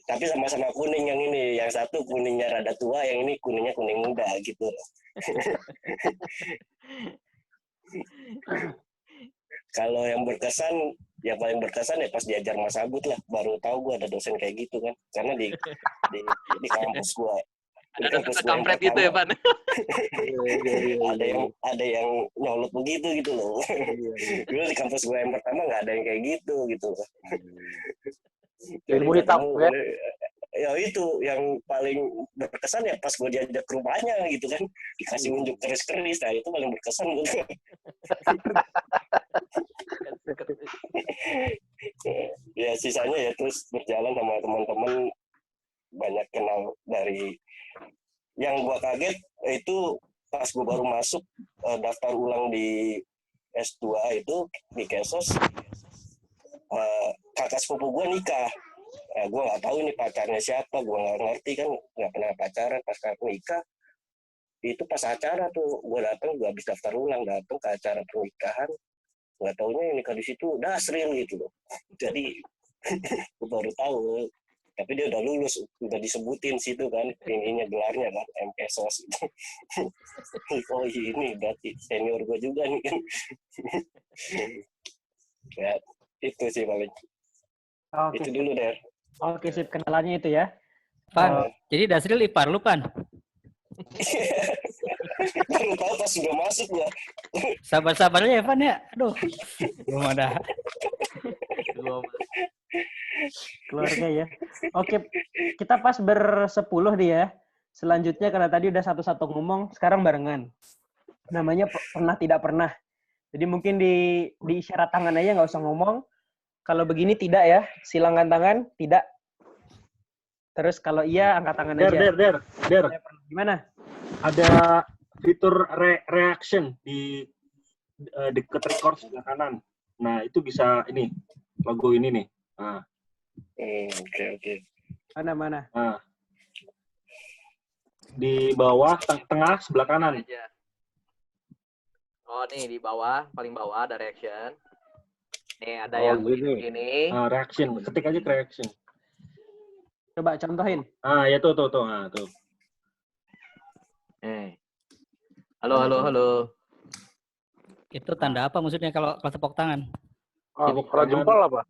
Tapi sama-sama kuning yang ini. Yang satu kuningnya rada tua, yang ini kuningnya kuning muda gitu. Kalau yang berkesan, ya paling berkesan ya pas diajar Mas Abud lah. Baru tahu gue ada dosen kayak gitu kan. Karena di kampus gue.
Ada dosen kampret gitu ya, Pan?
ada yang nyolot begitu gitu loh. Dulu di kampus gue yang pertama nggak ada yang kayak gitu.
Ilmu hitam ya.
Ya itu yang paling berkesan ya pas gue diajak ke rumahnya gitu kan, dikasih unjuk keris-keris, nah itu paling berkesan gitu. Ya sisanya ya terus berjalan sama teman-teman, banyak kenal. Dari yang gue kaget itu pas gue baru masuk daftar ulang di S2 itu di Kesos, kakak sepupu gue nikah. Gue nggak tahu ini pacarnya siapa, gue nggak ngerti kan, nggak pernah pacaran. Pas nikah itu pas acara tuh gue datang, gue habis daftar ulang datang ke acara pernikahan, nggak taunya yang nikah di situ Dasril gitu loh. Jadi gue baru tahu, tapi dia udah lulus, udah disebutin situ kan ininya, gelarnya kan MKSOS. Oh ini berarti senior gue juga nih kan. Ya itu sih paling.
Oke.
Itu dulu Der.
Oke, sip, kenalannya itu ya.
Pan, jadi Dasril ipar lu, Pan?
Baru tahu pas sudah masuk ya.
Sabar-sabarnya ya, Pan ya. Aduh, belum ada.
Keluarga ya. Oke, kita pas bersepuluh nih ya. Selanjutnya karena tadi udah satu-satu ngomong, sekarang barengan. Namanya pernah tidak pernah. Jadi mungkin di isyarat tangan aja, nggak usah ngomong. Kalau begini tidak ya, silang angkat tangan, tidak. Terus kalau iya, angkat tangan aja.
Der.
Gimana?
Ada fitur reaction di deket record sebelah kanan. Nah, itu bisa ini, logo ini nih. Nah.
Oke.
Mana?
Nah. Di bawah, tengah, sebelah kanan.
Oh, nih di bawah, paling bawah ada reaction. Nih ada yang begini.
Reaction, ketik aja ke reaction.
Coba contohin.
Ya tuh. Nah, tuh.
Halo.
Itu tanda apa maksudnya kalau tepuk tangan?
Kalau jempol apa?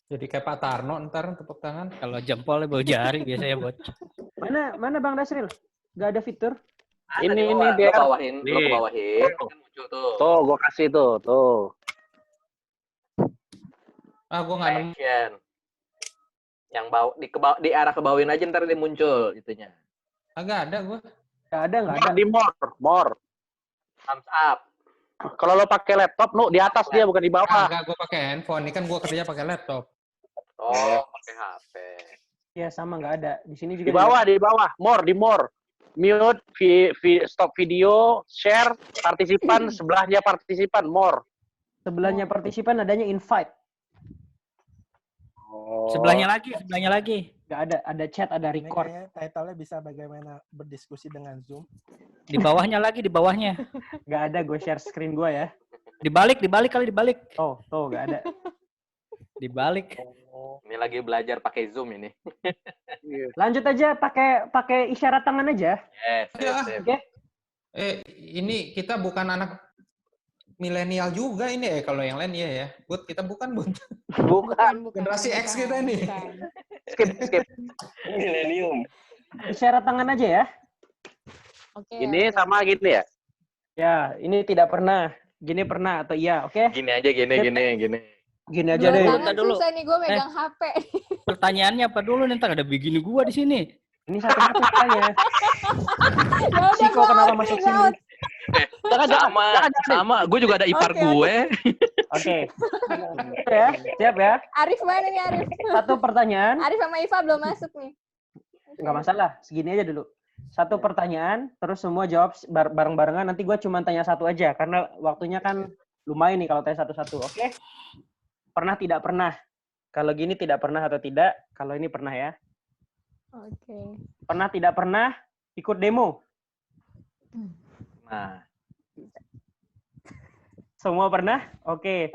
Jadi kayak Pak Tarno ntar tepuk tangan.
Kalau jempol bawa jari biasanya buat.
Mana Bang Dasril? Gak ada fitur?
Ini dia.
Lo bawahin. Kan muncul tuh.
Tuh, gue kasih tuh.
Gue nggak nemu.
Yang di arah ke bawahin aja ntar dia muncul itunya.
Agak ada gue.
Nggak ada.
Di more.
Thumbs up.
Kalau lo pakai laptop, di atas dia bukan di bawah.
Enggak, gue pakai handphone. Ini kan gue kerja pakai laptop.
Oh, pakai HP.
Ya sama nggak ada. Di sini juga
Di bawah. More. Mute, stop video, share, partisipan, sebelahnya partisipan, more.
Sebelahnya partisipan adanya invite.
Oh.
Sebelahnya lagi.
Nggak ada chat, ada
Ini
record.
kayaknya title-nya bisa bagaimana berdiskusi dengan Zoom.
Di bawahnya.
Nggak ada, gue share screen gue ya.
Dibalik.
Oh, tuh nggak ada.
Dibalik.
Ini lagi belajar pakai Zoom ini.
Lanjut aja, pakai isyarat tangan aja.
Sip.
Oke.
Ini kita bukan anak milenial juga ini kalau yang lain ya. Bud, kita bukan.
Bukan.
Generasi X kita ini.
Skip.
Milenium.
Isyarat tangan aja ya.
Oke.
Ini sama gini ya?
Ya, ini tidak pernah. Gini pernah atau iya, oke?
Gini aja, gini.
Gini aja deh.
Tangan susah nih, gue megang HP.
Pertanyaannya apa dulu nih? Ntar ada begini gua di sini.
Ini satu-satu tanya.
Ya udah,
Siko kenapa masuk sini?
Sama. Gue juga ada ipar gue.
Oke. Ya, siap ya.
Arif mana nih Arif?
Satu pertanyaan.
Arif sama Iva belum masuk nih.
Nggak masalah, segini aja dulu. Satu pertanyaan, terus semua jawab bareng-barengan. Nanti gue cuma tanya satu aja, karena waktunya kan lumayan nih kalau tanya satu-satu. Oke? Pernah tidak pernah? Kalau gini tidak pernah atau tidak? Kalau ini pernah ya.
Oke.
Pernah tidak pernah ikut demo?
Nah,
Semua pernah? Oke.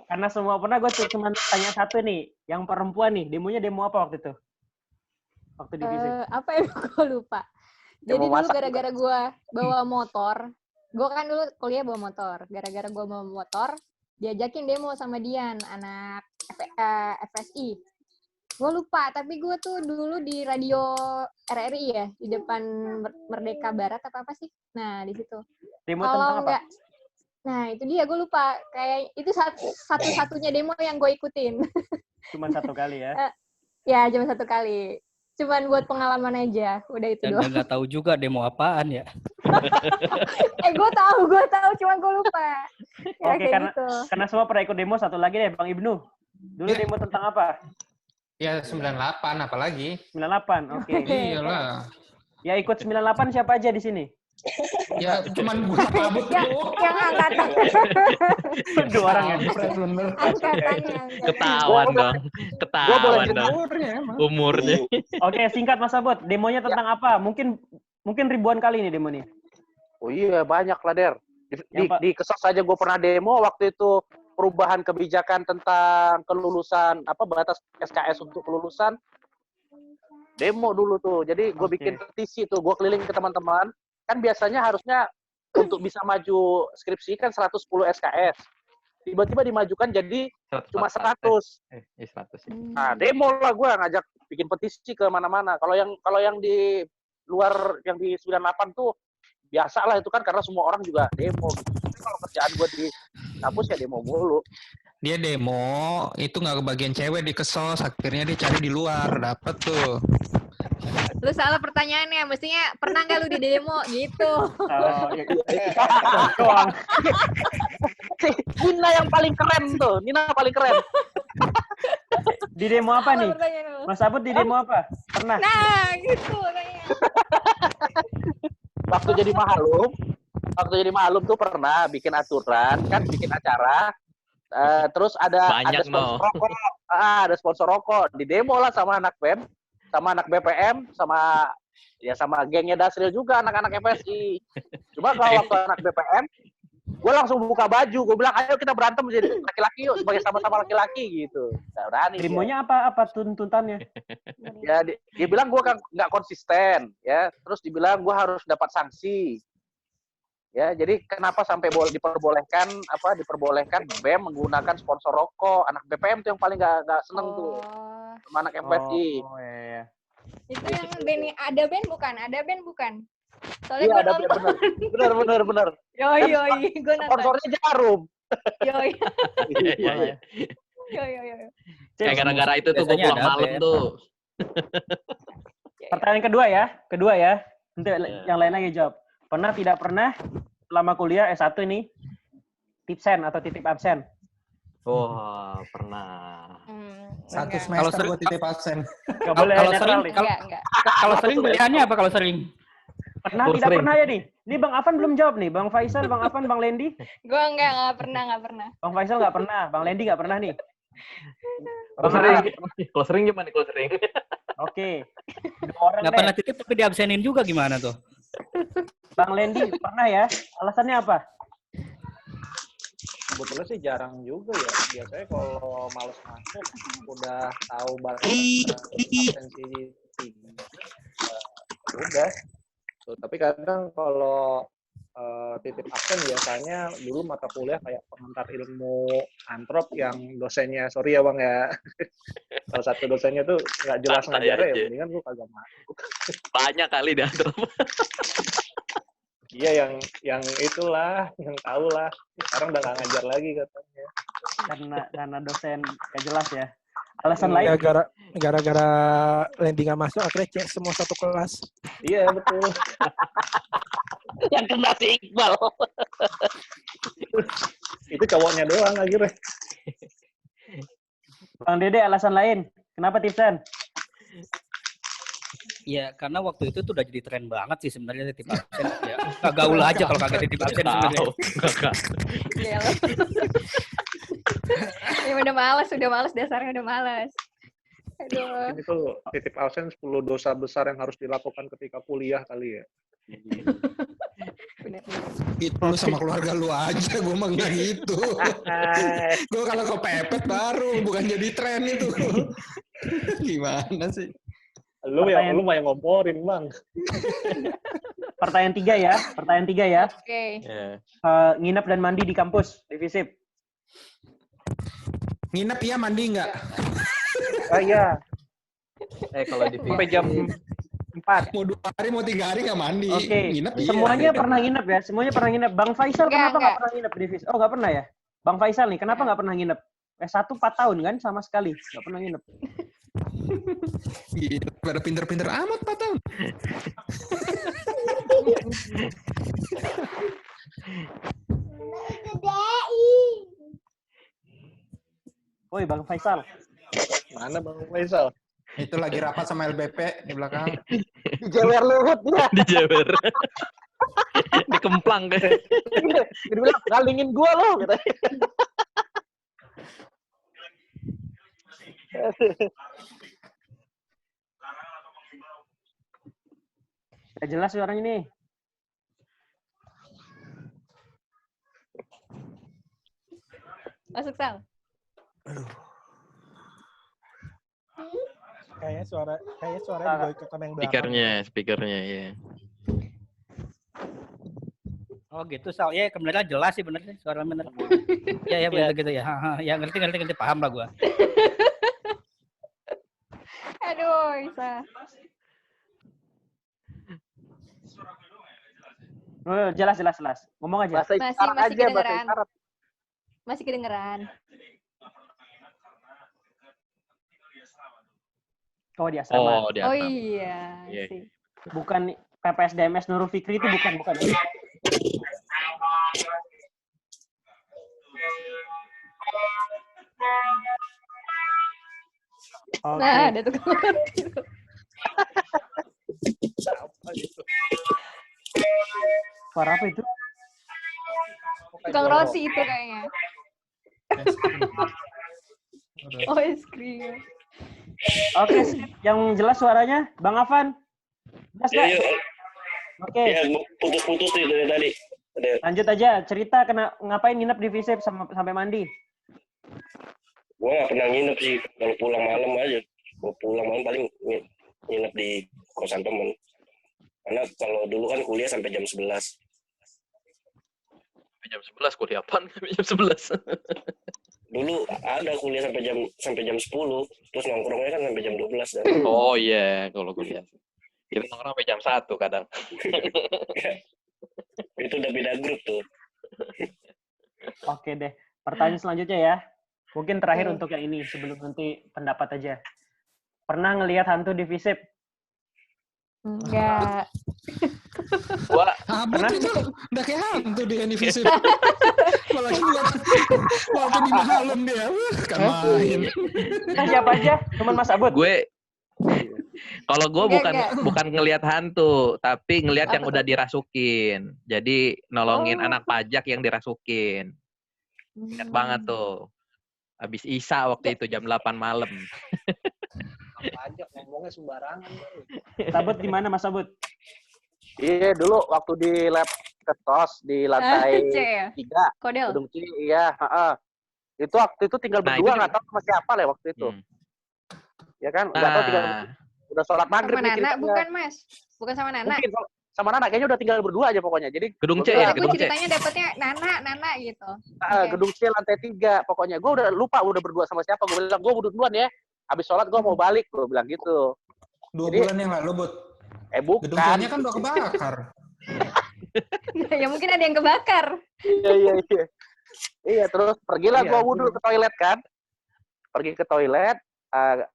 Karena semua pernah, gue cuma tanya satu nih. Yang perempuan nih, demonya demo apa waktu itu? Waktu di FISIP.
Apa ya, gue lupa. Jadi
Demo
dulu
masak
gara-gara gue bawa motor, gue kan dulu kuliah bawa motor. Gara-gara gue bawa motor, diajakin demo sama Dian, anak FSI. Gue lupa, tapi gue tuh dulu di radio RRI ya, di depan Merdeka Barat apa sih? Nah, di situ.
Demo tentang apa?
Nah, itu dia, gue lupa. Kayak itu satu-satunya demo yang gue ikutin.
Cuma satu kali ya?
Ya, cuma satu kali. Cuman buat pengalaman aja, udah itu
Dan
doang.
nggak tahu juga demo apaan ya.
Gue tahu, cuman gue lupa. Ya,
Oke, karena semua pernah ikut demo, satu lagi deh, Bang Ibnu. Dulu demo tentang apa?
Ya 98 apalagi.
98, oke.
Iyalah.
Ya ikut 98 siapa aja di sini?
Ya cuman gue kabut
yang angkatan.
Dua orang ya?
Angkatannya.
Ketahuan dong. Umurnya.
Oke, singkat Mas Abot. Demonya tentang apa? Mungkin ribuan kali nih demo nih.
Oh iya, banyak lah, Der. Di Kesos aja gue pernah demo waktu itu perubahan kebijakan tentang kelulusan, batas SKS untuk kelulusan. Demo dulu tuh. Jadi gue bikin petisi tuh, gue keliling ke teman-teman. Kan biasanya harusnya untuk bisa maju skripsi kan 110 SKS. Tiba-tiba dimajukan jadi cuma 100.
100.
Nah, demo lah gue ngajak bikin petisi ke mana-mana. Kalau yang di luar, yang di 98 tuh biasa lah itu kan, karena semua orang juga demo. Tapi kalau kerjaan gue di kampus ya demo mulu.
Dia demo, itu nggak kebagian cewek di Kesos, akhirnya dia cari di luar, dapet tuh.
Lu salah pertanyaannya, mestinya pernah nggak lu di demo gitu.
Doang.
Nina yang paling keren tuh, Nina paling keren.
Di demo apa nih? Mas Abut di demo apa? Pernah?
Nah, gitu kayaknya.
Waktu jadi mahlum tuh pernah bikin aturan, kan bikin acara. Terus ada sponsor rokok. Ada sponsor rokok. Di demo lah sama anak BEM, sama anak BPM, sama gengnya Dasril juga, anak-anak FSI. Cuma kalau waktu anak BPM, gue langsung buka baju, gue bilang ayo kita berantem jadi laki-laki yuk, sebagai sama-sama laki-laki gitu. Nah, berani.
Demonya apa tuntutannya?
Ya dia bilang gue kan nggak konsisten, ya. Terus dibilang gue harus dapat sanksi. Ya, jadi kenapa sampai diperbolehkan BEM menggunakan sponsor rokok? Anak BPM tuh yang paling nggak seneng tuh, sama anak FSI.
Oh iya.
Itu yang ada band bukan? Soalnya
Iya,
gue
ada
nonton.
bener.
Yoi, gue nonton.
Sponsornya Jarum.
Yoi.
Gara-gara itu tuh gue pulang malam tuh.
Pertanyaan kedua ya. Nanti yang lain lagi jawab. Pernah tidak pernah selama kuliah S1 ini tipsen atau titip absen?
Wah, pernah.
Satu
Enggak.
semester gue titip absen.
Nggak boleh
Kalau
netral
sering,
nih.
Enggak.
kalau sering pilihannya apa kalau sering?
Pernah,
Full
tidak
sering.
pernah ya nih? Ini Bang Afan belum jawab nih. Bang Faisal, Bang Afan, Bang Lendi.
Gue nggak pernah.
Bang Faisal nggak pernah. Bang Lendi nggak pernah nih.
Kalau
Bang
sering,
Afan.
kalau sering gimana? Kalau sering.
Oke. 2 orang
Nggak
deh.
pernah titip tapi diabsenin juga gimana tuh?
Bang Lendi pernah ya? Alasannya apa?
Sebetulnya sih jarang juga ya. Biasanya kalau males masuk, udah tahu batas absensi tinggi. Udah. Tuh, tapi kadang kalau titip absen biasanya dulu mata kuliah kayak pengantar ilmu antrop yang dosennya, sorry ya Bang ya, salah satu dosennya tuh nggak jelas
Santai
ngajarnya, ya
aja.
mendingan lu kagak masuk.
Banyak kali dah.
Iya yang itulah, yang tahu lah. Sekarang udah nggak ngajar lagi katanya.
Karena dosen nggak jelas ya. Alasan lain?
Ya, gara-gara Lendi nggak masuk, akhirnya cek semua satu kelas.
Iya betul.
Yang kena si Iqbal.
Itu cowoknya doang akhirnya.
Bang Dede, alasan lain? Kenapa tipsan?
Ya, karena waktu itu tuh udah jadi tren banget sih sebenarnya titip absen. Ya, gaul aja kalau kagak titip absen sebenarnya.
Iya loh. Ya udah malas dasarnya udah malas. Aduh.
Ini tuh titip absen 10 dosa besar yang harus dilakukan ketika kuliah kali ya.
Itu lu sama keluarga lu aja, gue mah nggak gitu. Gue kalau kepepet baru, bukan jadi tren itu. Gimana sih?
Lu mah yang ngomporin Bang.
Pertanyaan 3 ya. Pertanyaan 3 ya.
Oke.
Nginep dan mandi di kampus, di FISIP.
Nginep ya, mandi nggak?
Ah iya.
Kalau di
Sampai jam 4.
Mau 2 hari, mau 3 hari nggak mandi.
Oke.
Nginep iya.
Semuanya pernah nginep ya? Semuanya pernah nginep. Bang Faisal kenapa nggak pernah nginep di FISIP? Oh, nggak pernah ya? Bang Faisal nih, kenapa nggak pernah nginep? S1 4 tahun kan sama sekali. Nggak pernah nginep.
Gila, pada pinter-pinter amat 4 tahun.
Woi, Bang Faisal.
Mana Bang Faisal?
Itu lagi rapat sama LBP di belakang.
Dijewer Luhut dia.
Dijewer. Dikemplang deh.
Dia bilang, ngalingin gua lo.
Nggak jelas suaranya nih.
Masuk Sal.
Kayaknya suara dibawa ke kamera yang belakang.
Speakernya, ya.
Oh gitu, Sal. Ya, kebenaran jelas sih bener sih, suara bener. Ya bener gitu ya. Ya ngerti, paham lah gua.
Aduh, Isa.
Oh, jelas. Ngomong aja.
Masih kedengeran. Masih kedengeran.
Oh, di asrama.
Oh iya. Sih.
Bukan PPSDMS Nurul Fikri itu bukan. Oke.
Nah, ada tukang roti.
Suara apa itu?
Tukang roti itu kayaknya. Oh, es krim.
Oke, yang jelas suaranya, Bang Afan. Jelas nggak?
Iya.
Oke.
Ya, putus-putus nih dari tadi.
Lanjut aja, cerita ngapain nginep di FISIP sampai mandi?
Gue nggak pernah nginep sih, kalau pulang malam aja. Kalau pulang malam paling nginep di kosan temen. Karena kalau dulu kan kuliah sampai jam 11.
Jam 11 kuliah apaan? Jam 11.
Dulu ada kuliah sampai jam 10, terus nongkrongnya kan sampai jam 12 dan.
Oh iya, kalau kuliah. Kita nongkrong sampai jam 1 kadang.
Itu udah beda grup tuh.
Oke deh. Pertanyaan selanjutnya ya. Mungkin terakhir untuk yang ini sebelum nanti pendapat aja. Pernah ngelihat hantu di FISIP?
Enggak.
Pernah? Itu udah kayak hantu di FISIP. Apalagi Waktu di malam dia. Kan main.
Siapa aja? Teman Mas Abud?
Kalau gue bukan ngelihat hantu, tapi ngelihat yang
Apa
udah
tuh?
dirasukin. Jadi nolongin
Oh.
anak pajak yang dirasukin. Ingat banget tuh. Habis Isya waktu itu jam 8 malam.
Pajak ngomongnya sembarangan.
Sabut di mana Mas Abud?
Iya, dulu waktu di lab ketos di lantai
C ya?
3.
Kodel.
Gedung C, iya. Itu waktu itu tinggal
Nah,
berdua,
itu
nggak tahu sama siapa lah waktu itu. Ya kan? Nggak tahu tinggal udah sholat maghrib
Sama
nih
Nana
ceritanya.
bukan, Mas? Bukan sama Nana?
Mungkin sama Nana kayaknya udah tinggal berdua aja pokoknya. Jadi
Gedung C
gua
ya,
bilang,
Gue ceritanya dapetnya Nana gitu. Oke.
Gedung C lantai 3 pokoknya. Gue udah lupa udah berdua sama siapa. Gue bilang gue udah duluan ya. Habis sholat gue mau balik. Gue bilang gitu.
2
Jadi-
bulan yang lalu, Bud.
Bukan.
Gedung C-nya kan udah kebakar.
Ya mungkin ada yang kebakar.
Iya. Iya, terus pergilah
Iya,
gue wudhu ke toilet kan. Pergi ke toilet,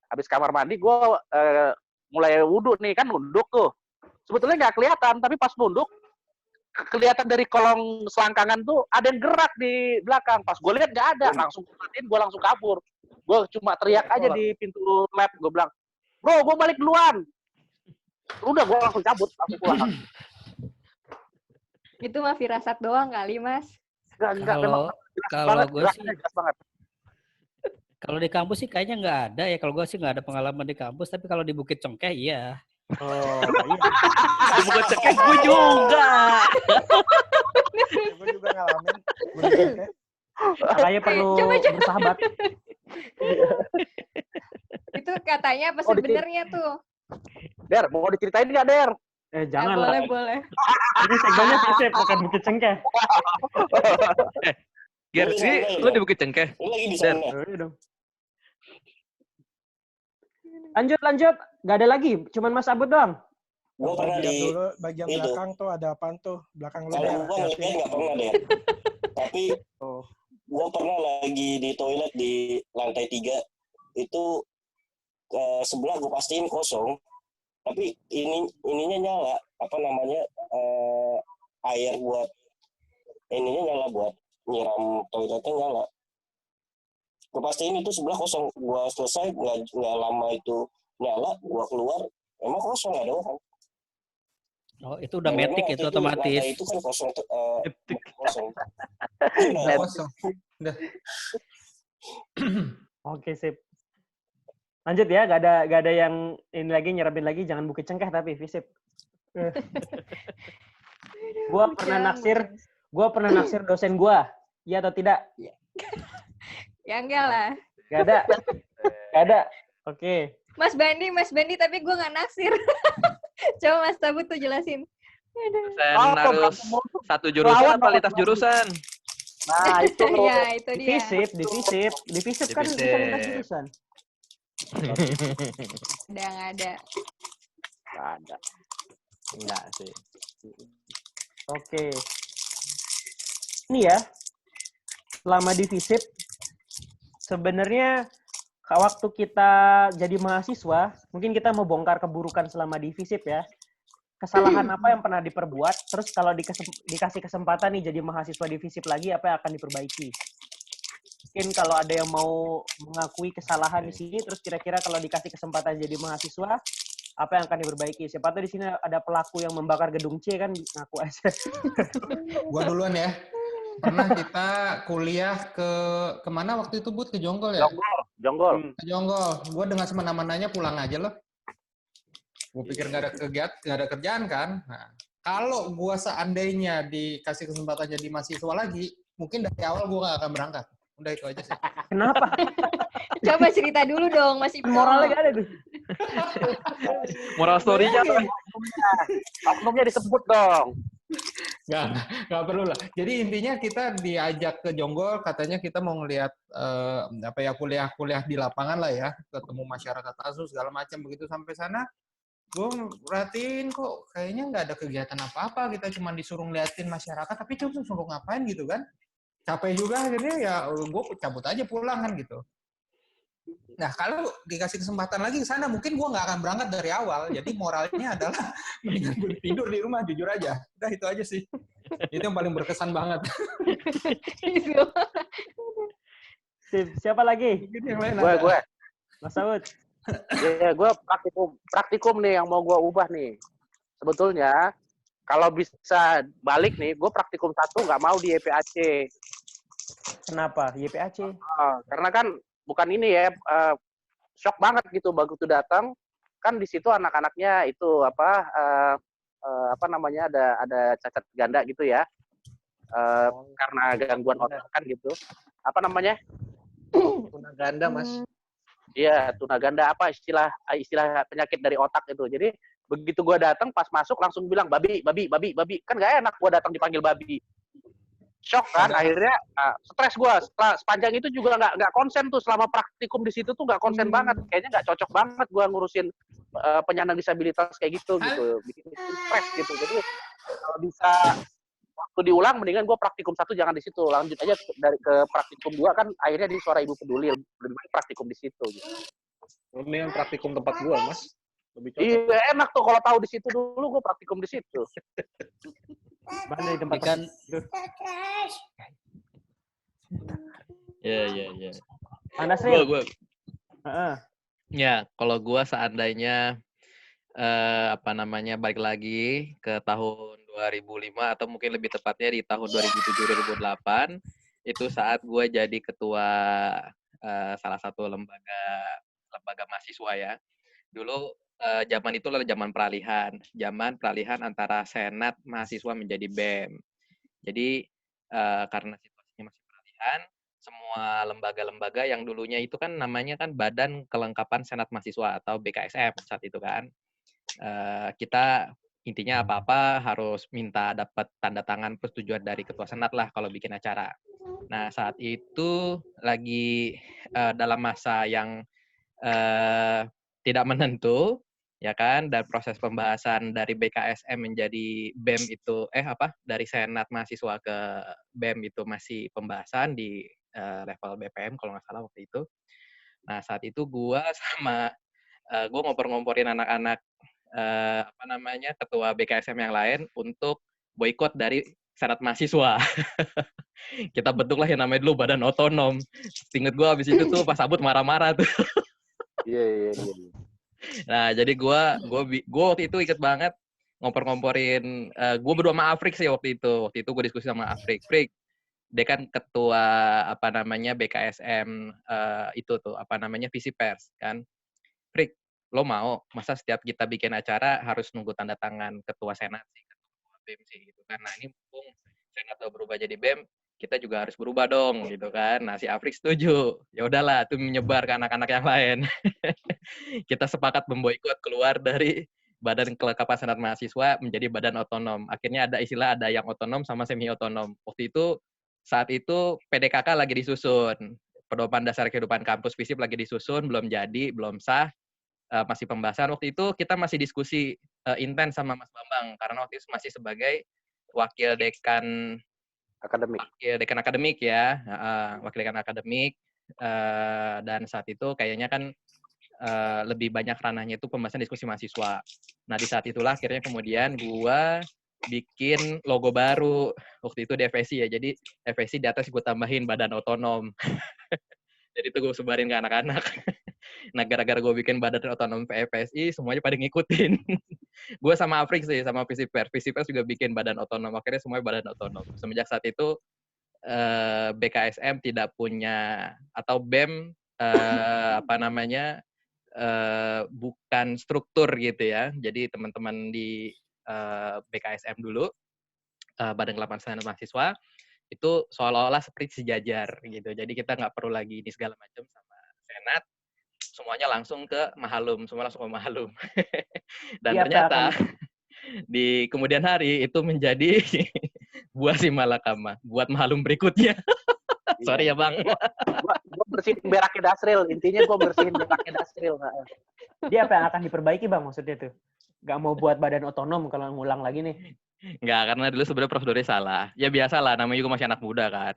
habis kamar mandi gue mulai wudhu nih, kan nunduk tuh. Sebetulnya nggak kelihatan, tapi pas nunduk, kelihatan dari kolong selangkangan tuh ada yang gerak di belakang. Pas gue lihat nggak ada, langsung perhatiin, gue langsung kabur. Gue cuma teriak aja di pintu lab, gue bilang, bro, gue balik duluan. Udah, gue langsung cabut, langsung pulang.
Itu mah firasat doang kali, Mas.
Enggak, memang
Kalau gue sih,
jelas banget.
kalau di kampus sih kayaknya nggak ada ya. Kalau gue sih nggak ada pengalaman di kampus, tapi kalau di Bukit Cengkeh iya.
Oh, iya.
Di Bukit Cengkeh gue juga.
Gue juga ngalamin. Gunung Cengkeh.
Makanya perlu
Coba.
bersahabat.
Itu katanya apa
Oh,
sebenarnya tuh?
Der, mau diceritain nggak, Der?
Jangan lah.
Boleh.
Ini segmennya Visip, bukan Bukit Cengkeh.
Ger, ini lu di Bukit Cengkeh?
Lu lagi di
Dan
sana.
Iya dong. Lanjut. Gak ada lagi, cuman Mas Abud doang.
Gua pernah
Lihat
di
dulu bagian
itu.
belakang tuh ada apaan tuh? Belakang lu
Kalau
Der,
gua
hati-hati.
ngeliat nggak pernah deh. Tapi gua pernah lagi di toilet di lantai 3 itu sebelah gua pastiin kosong. Tapi ininya nyala, apa namanya, air buat ininya nyala, buat nyiram toiletnya nyala. Gua pastiin itu sebelah kosong. Gua selesai nggak lama itu nyala, gua keluar emang kosong, nggak ada orang.
Oh, itu udah
Yang
metik
memang
itu
waktu
otomatis.
lantai itu kan kosong. Kosong.
Kosong. Udah.
Oke, sip. Lanjut ya, gak ada yang ini lagi nyerapin lagi, jangan Bukit Cengkeh tapi Visip. Gua pernah naksir dosen gua. Iya atau tidak?
Ya enggak lah.
Gak ada. Oke.
Mas Bandi, tapi gue nggak naksir. Coba Mas Tabut tuh jelasin.
Dosen harus satu jurusan apa lintas jurusan?
Nah, itu.
Iya, itu dia.
Di Visip kan bisa lintas jurusan.
Nggak ada.
Enggak sih. Oke. Ini ya, selama di Visip, sebenarnya waktu kita jadi mahasiswa, mungkin kita mau bongkar keburukan selama di Visip ya. Kesalahan apa yang pernah diperbuat, terus kalau dikasih kesempatan nih jadi mahasiswa di Visip lagi, apa yang akan diperbaiki? Mungkin kalau ada yang mau mengakui kesalahan di sini, terus kira-kira kalau dikasih kesempatan jadi mahasiswa, apa yang akan diperbaiki? Siapa tahu di sini ada pelaku yang membakar gedung C kan, ngaku aja.
Gua duluan ya. Pernah kita kuliah ke mana waktu itu, Bud? Ke Jonggol ya?
Jonggol.
Ke Jonggol. Gua dengan semena-menanya pulang aja loh. Gue pikir nggak ada kerjaan kan. Nah, kalau gua seandainya dikasih kesempatan jadi mahasiswa lagi, mungkin dari awal gua nggak akan berangkat. Udah itu aja sih.
Kenapa?
Coba cerita dulu dong, Mas Ibnu.
Moralnya gak ada tuh.
Moral story-nya apa?
Oknumnya disebut dong.
Nggak perlu lah. Jadi intinya kita diajak ke Jonggol, katanya kita mau ngelihat kuliah-kuliah di lapangan lah ya, ketemu masyarakat ASUS segala macam. Begitu sampai sana, gue perhatiin kok kayaknya nggak ada kegiatan apa-apa. Kita cuma disuruh ngeliatin masyarakat, tapi cuma suruh ngapain gitu kan? Capek juga akhirnya ya gue cabut aja pulang kan gitu. Nah, kalau dikasih kesempatan lagi ke sana, mungkin gue nggak akan berangkat dari awal. Jadi moralnya adalah mendingan gue tidur di rumah, jujur aja. Udah itu aja sih. Itu yang paling berkesan banget.
Sip. Siapa lagi?
Gue.
Mas Saud.
Ya, gue praktikum nih yang mau gue ubah nih. Sebetulnya kalau bisa balik nih, gue praktikum 1 nggak mau di YPAC.
Kenapa? YPAC?
Karena kan bukan ini ya, shock banget gitu begitu datang. Kan di situ anak-anaknya itu apa namanya ada cacat ganda gitu ya. Karena gangguan otak kan gitu. Apa namanya?
Tunaganda, Mas.
Iya, tunaganda apa istilah penyakit dari otak itu. Jadi begitu gua datang pas masuk langsung bilang babi. Kan nggak enak gua datang dipanggil babi. Shock kan, akhirnya stres gua. Sepanjang itu juga nggak konsen tuh selama praktikum di situ tuh nggak konsen banget. Kayaknya nggak cocok banget gua ngurusin penyandang disabilitas kayak gitu. Bikin stres gitu. Jadi kalau bisa waktu diulang mendingan gue praktikum 1 jangan di situ, lanjut aja ke praktikum 2 kan akhirnya di Suara Ibu Peduli, lebih baik praktikum di situ gitu.
Mendingan praktikum tempat gue, Mas. Lebih cocok.
Iya, enak tuh kalau tahu di situ dulu gue praktikum di situ.
Mana di tempat
kan? Ya.
Mana sih?
Gue. Ya, kalau gue seandainya balik lagi ke tahun 2005 atau mungkin lebih tepatnya di tahun 2007-2008 itu saat gue jadi ketua salah satu lembaga mahasiswa ya. Dulu zaman itu adalah zaman peralihan antara Senat mahasiswa menjadi BEM. Jadi karena situasinya masih peralihan, semua lembaga-lembaga yang dulunya itu kan namanya kan Badan Kelengkapan Senat Mahasiswa atau BKSM saat itu kan. Kita intinya apa-apa harus minta dapat tanda tangan persetujuan dari ketua senat lah kalau bikin acara. Nah, saat itu lagi dalam masa yang tidak menentu, ya kan, dan proses pembahasan dari BKSM menjadi BEM itu, dari senat mahasiswa ke BEM itu masih pembahasan di level BPM kalau nggak salah waktu itu. Nah, saat itu gue ngompor-ngomporin anak-anak ketua BKSM yang lain untuk boikot dari senat mahasiswa. Kita bentuklah yang namanya dulu badan otonom. Ingat gue abis itu tuh pas Abud marah-marah tuh.
Iya.
Nah, jadi gue waktu itu inget banget ngompor-ngomporin. Gue berdua sama Afrik sih waktu itu. Waktu itu gue diskusi sama Afrik. Frik, dia kan ketua BKSM itu tuh visi pers kan. Frik, lo mau masa setiap kita bikin acara harus nunggu tanda tangan ketua senat sih, ketua BEM sih gitu kan. Nah, ini mumpung senat udah berubah jadi BEM, kita juga harus berubah dong gitu kan. Nah, si Afrik setuju. Ya udahlah, itu menyebar ke anak-anak yang lain. Kita sepakat memboikot keluar dari Badan Kelengkapan Senat Mahasiswa menjadi badan otonom. Akhirnya ada yang otonom sama semi otonom. Saat itu PDKK lagi disusun. Pedoman Dasar Kehidupan Kampus FISIP lagi disusun, belum jadi, belum sah. Masih pembahasan. Waktu itu kita masih diskusi intens sama Mas Bambang karena waktu itu masih sebagai wakil dekan akademik ya, wakil dekan akademik, dan saat itu kayaknya kan lebih banyak ranahnya itu pembahasan diskusi mahasiswa. Nah, di saat itulah akhirnya kemudian gua bikin logo baru waktu itu di FSI ya. Jadi FSI di atas gue tambahin badan otonom. Jadi itu gue sebarin ke anak-anak. Nah, gara-gara gue bikin badan otonom FSI, semuanya pada ngikutin. Gue sama Afrik sih, sama Visipers. Visipers juga bikin badan otonom. Akhirnya semuanya badan otonom. Semenjak saat itu, BKSM tidak punya, atau BEM, bukan struktur gitu ya. Jadi teman-teman di BKSM dulu, Badan Kelengkapan Senat Mahasiswa, itu seolah-olah seperti sejajar gitu. Jadi kita nggak perlu lagi ini segala macam sama senat, semuanya langsung ke Mahalum, Dan
Iya,
ternyata di kemudian hari itu menjadi buah si malakama buat Mahalum berikutnya. Sorry ya Bang.
Gue bersihin beraknya Dasril, intinya gue bersihin beraknya Dasril.
Dia apa yang akan diperbaiki Bang maksudnya tuh? Gak mau buat badan otonom kalau ngulang lagi nih?
Nggak, karena dulu sebenarnya prosedurnya salah. Ya biasalah, namanya juga masih anak muda kan.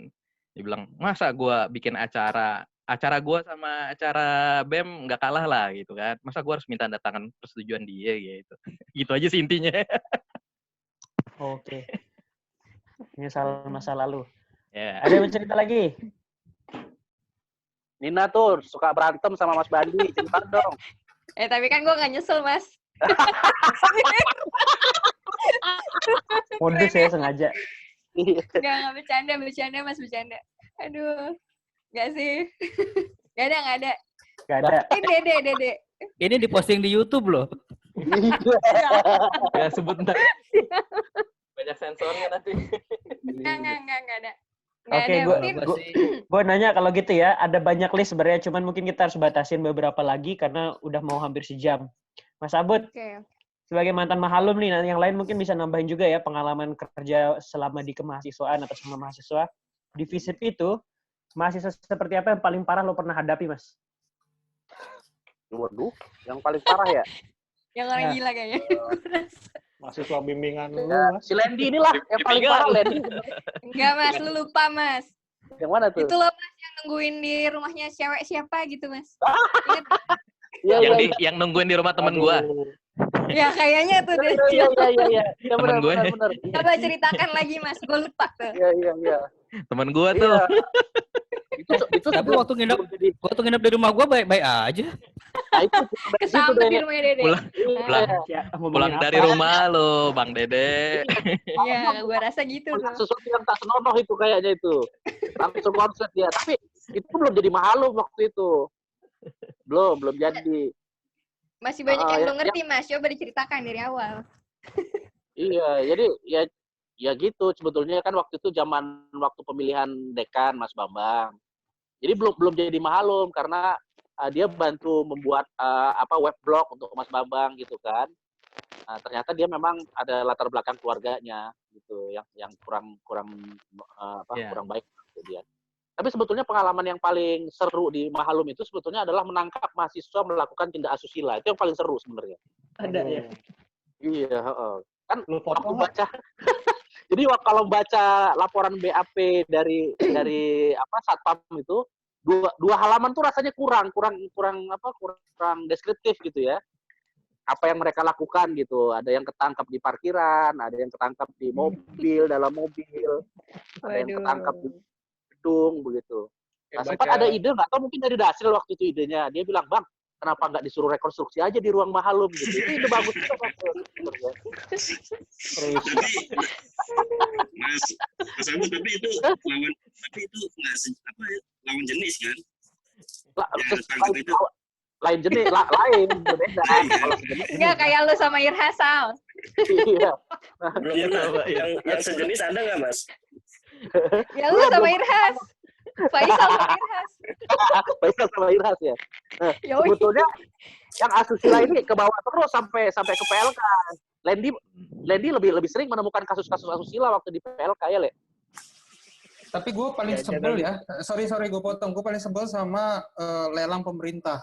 Dia bilang, masa gue bikin acara gue sama acara BEM nggak kalah lah gitu kan. Masa gue harus minta tanda tangan persetujuan dia gitu. Gitu aja sih intinya.
Oke. Menyesal masa lalu.
Yeah.
Ada yang cerita lagi?
Nina tuh suka berantem sama Mas Bandi, cerita dong.
Tapi kan gue nggak nyesel, Mas.
Modus ya sengaja.
Nggak bercanda, Mas, bercanda. Aduh, nggak sih. Nggak ada.
Gak ada.
Dede.
Ini diposting di YouTube loh.
Ya sebut ntar. Banyak sensornya nanti.
Nggak ada.
Oke, gue nanya kalau gitu ya, ada banyak list sebenarnya, cuman mungkin kita harus batasin beberapa lagi karena udah mau hampir sejam. Mas Abud, sebagai mantan mahalum nih, yang lain mungkin bisa nambahin juga ya pengalaman kerja selama di kemahasiswaan atau sama mahasiswa. Di FISIP itu, mahasiswa seperti apa yang paling parah lo pernah hadapi, Mas?
Waduh, yang paling parah ya?
Yang orang gila kayaknya.
Mahasiswa bimbingan lu,
Mas. Si Lendi inilah yang paling parah, Lendi.
Enggak, Mas, lu lupa, Mas.
Yang mana tuh?
Itu loh, Mas, yang nungguin di rumahnya cewek siapa gitu, Mas.
Yang nungguin di rumah temen gua.
Ya, kayaknya tuh deh.
Iya.
Temen gue.
Coba ceritakan lagi, Mas. Gue lupa tuh.
Iya.
Temen gua tuh.
Itu
tapi waktu nginep di rumah gua baik-baik aja.
Nah, itu
kesambet di rumahnya Dede.
Pulang dari rumah lo, Bang Dede.
Iya, gua rasa gitu tuh.
Sesuatu yang tak senonoh itu kayaknya itu. Langsung konsep dia. Tapi itu belum jadi mahalum waktu itu. Belum jadi.
Masih banyak yang belum ngerti, Mas. Coba diceritakan dari awal.
Iya, jadi ya gitu. Sebetulnya kan waktu itu zaman waktu pemilihan dekan Mas Bambang. Jadi belum jadi mahalum karena dia bantu membuat web blog untuk Mas Bambang gitu kan. Nah, ternyata dia memang ada latar belakang keluarganya gitu yang kurang baik gitu dia. Tapi sebetulnya pengalaman yang paling seru di Mahalum itu sebetulnya adalah menangkap mahasiswa melakukan tindak asusila. Itu yang paling seru sebenarnya.
Ada ya?
Iya, kan waktu baca. Jadi kalau baca laporan BAP dari Satpam itu dua halaman tuh rasanya kurang deskriptif gitu ya. Apa yang mereka lakukan gitu. Ada yang ketangkap di parkiran, ada yang ketangkap di mobil, dalam mobil, ada yang ketangkap di gedung begitu. Nah, sempat ada ide, nggak tahu mungkin dari Dasril waktu itu idenya. Dia bilang, Bang, kenapa nggak disuruh rekonstruksi aja di ruang Mahalum gitu. Itu ide bagus juga.
Mas Abu, tapi itu lawan jenis kan?
Lain jenis, lain berbeda.
Enggak kayak lu sama Irhasal.
Iya.
Yang sejenis ada nggak, Mas?
Ya lu sama Irhas. Faisal sama Irhas.
Faisal sama Irhas ya. Nah, sebetulnya yang asusila ini ke bawah terus sampai ke PLK. Lendi lebih sering menemukan kasus-kasus asusila waktu di PLK ya, Le.
Tapi gue paling sebel ya. Sorry gue potong. Gue paling sebel sama lelang pemerintah.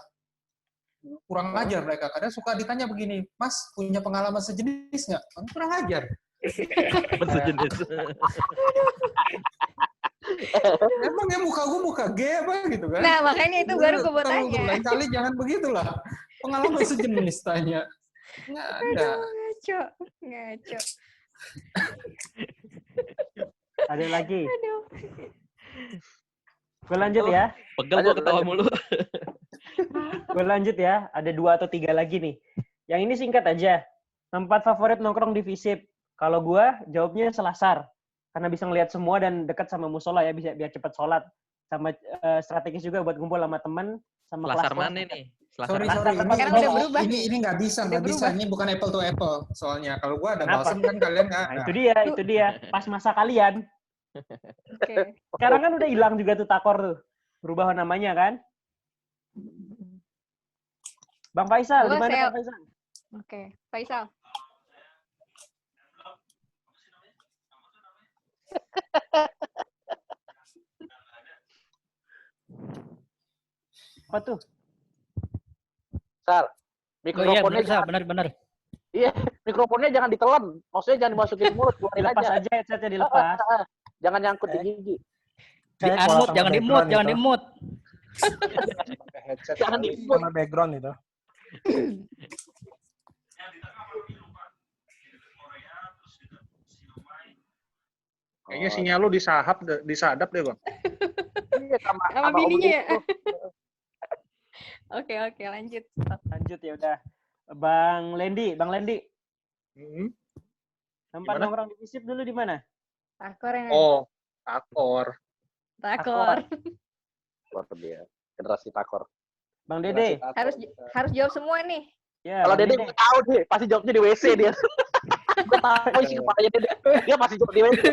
Kurang ajar mereka. Kadang suka ditanya begini, Mas punya pengalaman sejenis nggak? Kurang ajar.
Sejenis.
Emangnya muka gue muka gay apa gitu kan?
Nah makanya itu baru gue mau tanya.
Lain kali jangan begitulah. Pengalaman sejenis tanya. Nggak ada.
Ngaco.
Ada lagi. Gue lanjut ya.
Pegel gue ketawa mulu.
Gue lanjut ya. Ada 2 atau 3 lagi nih. Yang ini singkat aja. Tempat favorit nongkrong di FISIP. Kalau gue jawabnya Selasar. Karena bisa ngelihat semua dan dekat sama musola ya, bisa biar cepat sholat. Sama strategis juga buat ngumpul sama teman, sama
Selasar
kelas.
mana nih?
Sorry. Ini nggak bisa. Ini bukan apple to apple. Soalnya kalau gue ada balsam kan kalian nggak.
Nah, itu dia. Pas masa kalian.
Okay.
Sekarang kan udah hilang juga tuh Takor tuh. Berubah namanya kan? Bang Faisal, di mana Bang Faisal?
Oke, Faisal.
Apa tuh?
Sal, mikrofonnya
benar.
Iya, mikrofonnya jangan ditelan. Maksudnya jangan dimasukin mulut,
dilepas aja headsetnya dilepas.
Jangan nyangkut di gigi.
Jangan di-mute.
Jangan di-mute.
Sama background itu.
Kayaknya sinyal lu disadap deh, Bang.
Iya,
Sama
sama Om
bininya ya?
itu.
Oke, lanjut.
Lanjut ya udah. Bang Lendi. Tempat
Gimana?
nongkrong di FISIP dulu di mana?
Takor ya.
Oh, takor.
Takor.
Luar biasa. Generasi takor.
Bang Dede.
Harus jawab semua nih.
Ya,
Kalau
Bang
Dede gue tahu deh, pasti jawabnya di WC dia. Gue tahu sih kepalanya Dede. Dia pasti jawab di WC.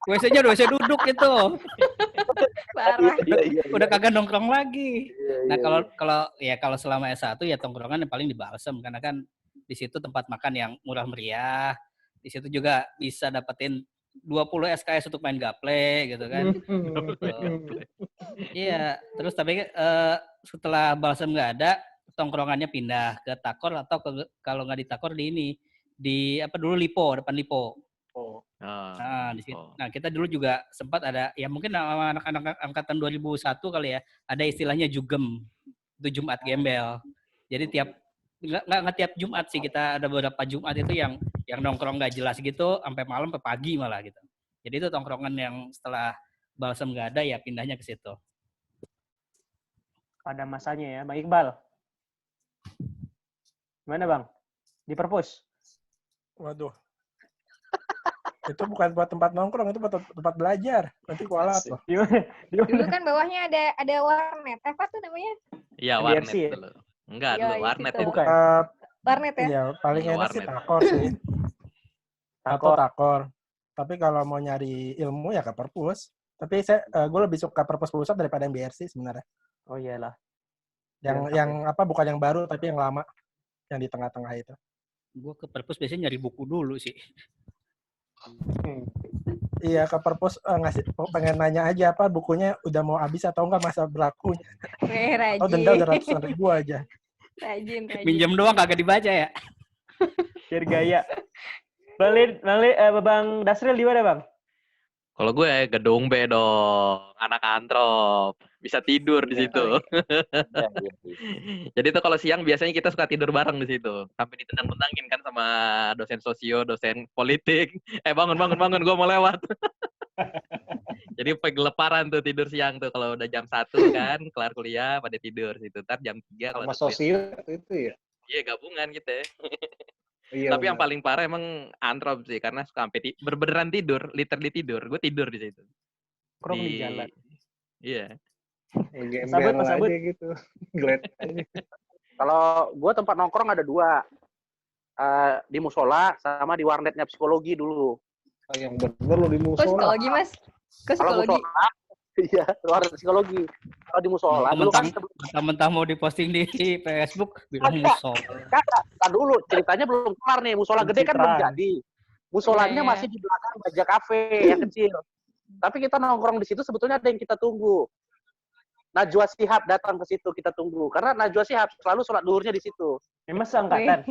WC-nya WC duduk itu.
Parah.
Iya.
Udah kagak nongkrong lagi. Nah,
Iya.
kalau selama S1 ya tongkrongan yang paling di Balsem karena kan di situ tempat makan yang murah meriah. Di situ juga bisa dapetin 20 SKS untuk main gaple gitu kan. Iya, terus tapi setelah Balsem nggak ada, tongkrongannya pindah ke Takor atau kalau nggak di Takor di apa dulu Lipo, depan Lipo. Nah, di situ. Nah, kita dulu juga sempat ada ya mungkin anak-anak angkatan 2001 kali ya, ada istilahnya Jugem. Itu Jumat Gembel. Jadi nggak tiap Jumat sih, kita ada beberapa Jumat itu yang nongkrong nggak jelas gitu sampai malam sampai pagi malah gitu. Jadi itu tongkrongan yang setelah Balsem nggak ada ya pindahnya ke situ.
Pada masanya ya, Bang Iqbal. Gimana Bang? Di Perpus?
Waduh. Itu bukan buat tempat nongkrong, itu buat tempat belajar. Nanti kualat loh.
Dulu kan bawahnya ada warnet. Apa tuh namanya?
Iya, warnet dulu. Enggak, dulu warnet ya.
Bukan.
Warnet ya?
Iya, paling enak sih takor sih. Atau takor. Tapi kalau mau nyari ilmu ya ke Perpus. Tapi gue lebih suka Perpus Pusat daripada yang BRC sebenarnya.
Oh iyalah.
Yang apa bukan yang baru tapi yang lama. Yang di tengah-tengah itu.
Gue ke Perpus biasanya nyari buku dulu sih.
Iya, ke Perpus pengen nanya aja apa bukunya udah mau habis atau enggak masa berlakunya.
Rajin.
Oh, denda udah ratusan ribu aja.
Rajin.
Minjem doang kagak dibaca ya.
Biar gaya. Bang Dasril di mana Bang?
Kalau gue gedung B dong, anak antrop, bisa tidur di situ. Jadi tuh kalau siang biasanya kita suka tidur bareng di situ, sampai ditendang-tendangin kan sama dosen sosio, dosen politik. Bangun, gue mau lewat. Jadi pegeleparan tuh tidur siang tuh kalau udah jam 1 kan, kelar kuliah pada tidur situ. Ntar jam 3
sama sosio itu ya.
Iya gabungan gitu ya.
Iya,
tapi yang paling parah emang antrop sih, karena suka sampai berbeneran tidur, literally tidur. Gue tidur di situ.
Krong di jalan.
Iya.
Sabut aja gitu. Glad aja.
Kalau gue tempat nongkrong ada 2. Di musola sama di warnetnya psikologi dulu.
Oh, yang bener lo di musola.
Psikologi, Mas?
Kalau musola, iya, warnet psikologi. Kalau di musola dulu kan
mentah-mentah mau diposting di Facebook bilang musola.
Kan dulu ceritanya belum kelar nih, musola gede kan belum jadi. Musolanya masih di belakang Baja Cafe yang kecil. Tapi kita nongkrong di situ sebetulnya ada yang kita tunggu. Najwa Shihab datang ke situ kita tunggu karena Najwa Shihab selalu sholat duhurnya di situ.
Emang seangkatan?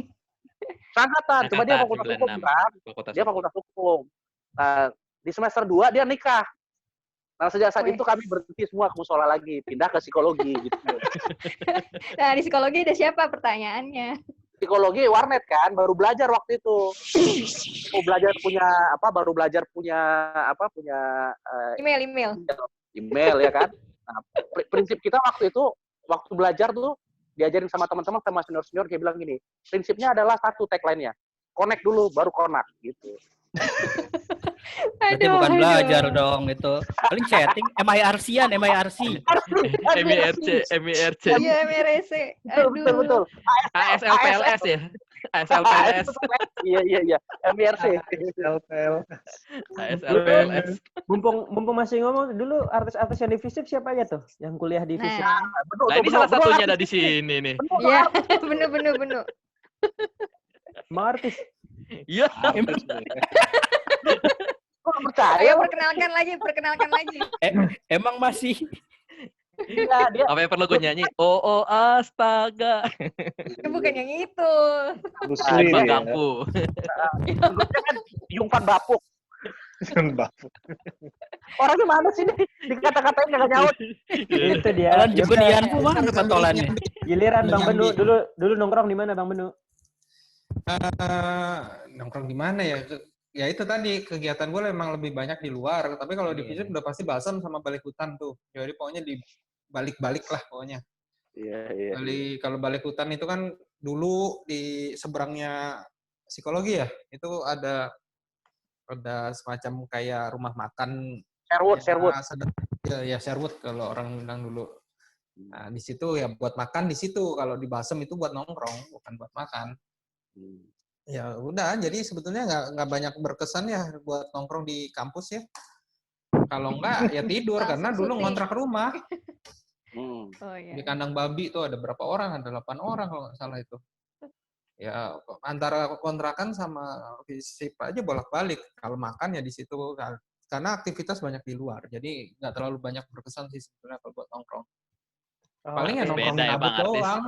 Seangkatan, cuma dia fakultas hukum kan. Dia fakultas hukum. Nah, di semester 2 dia nikah. Nah, sejak saat itu kami berhenti semua ke musola lagi, pindah ke psikologi gitu.
Nah, di psikologi ada siapa pertanyaannya?
Psikologi warnet kan, baru belajar waktu itu. Baru belajar punya email ya kan. Nah, prinsip kita waktu itu, waktu belajar tuh diajarin sama teman-teman sama senior-senior kayak bilang gini, prinsipnya adalah satu tagline-nya, connect dulu baru connect gitu.
Berarti bukan belajar dong itu. Paling chatting, MIRC-an, MIRC.
MIRC.
Iya, MIRC.
Betul.
ASLPLS ya? ASLPLS.
Iya. MIRC.
ASLPLS.
Mumpung masih ngomong, dulu artis-artis yang di FISIP siapa aja tuh? Yang kuliah di FISIP?
Nah, ini salah satunya ada di sini nih.
Iya, bener.
Mau artis?
Iya.
Percaya.
Ayo perkenalkan lagi.
Emang masih.
Iya, dia.
Apa yang perlu gue nyanyi? Oh, astaga.
Bukan yang itu.
Bang Gampu.
Jangan Yungpan Bapuk. Orangnya mana sih nih? Dikata-katain nggak nyaut.
Itu dia.
Kalian juga di Yanfu mana pentolannya?
Giliran Bang Benu, dulu nongkrong di mana Bang Benu?
Nongkrong di mana ya? ya itu tadi kegiatan gue memang lebih banyak di luar. Tapi kalau di FISIP udah pasti balsam sama balik hutan tuh. Jadi pokoknya di balik-balik lah pokoknya.
Iya.
Kalau balik hutan itu kan dulu di seberangnya psikologi ya, itu ada semacam kayak rumah makan.
Sherwood.
Ya Sherwood kalau orang bilang dulu. Nah, di situ ya buat makan di situ. Kalau di Balsam itu buat nongkrong, bukan buat makan. Ya udah, jadi sebetulnya nggak banyak berkesan ya buat nongkrong di kampus ya. Kalau enggak ya tidur karena dulu ngontrak rumah. Di kandang babi tuh ada berapa orang? Ada 8 orang kalau nggak salah itu. Ya antara kontrakan sama FISIP aja bolak-balik. Kalau makan ya di situ karena aktivitas banyak di luar. Jadi nggak terlalu banyak berkesan sih sebetulnya kalau buat nongkrong. Paling ya nongkrongin abut doang.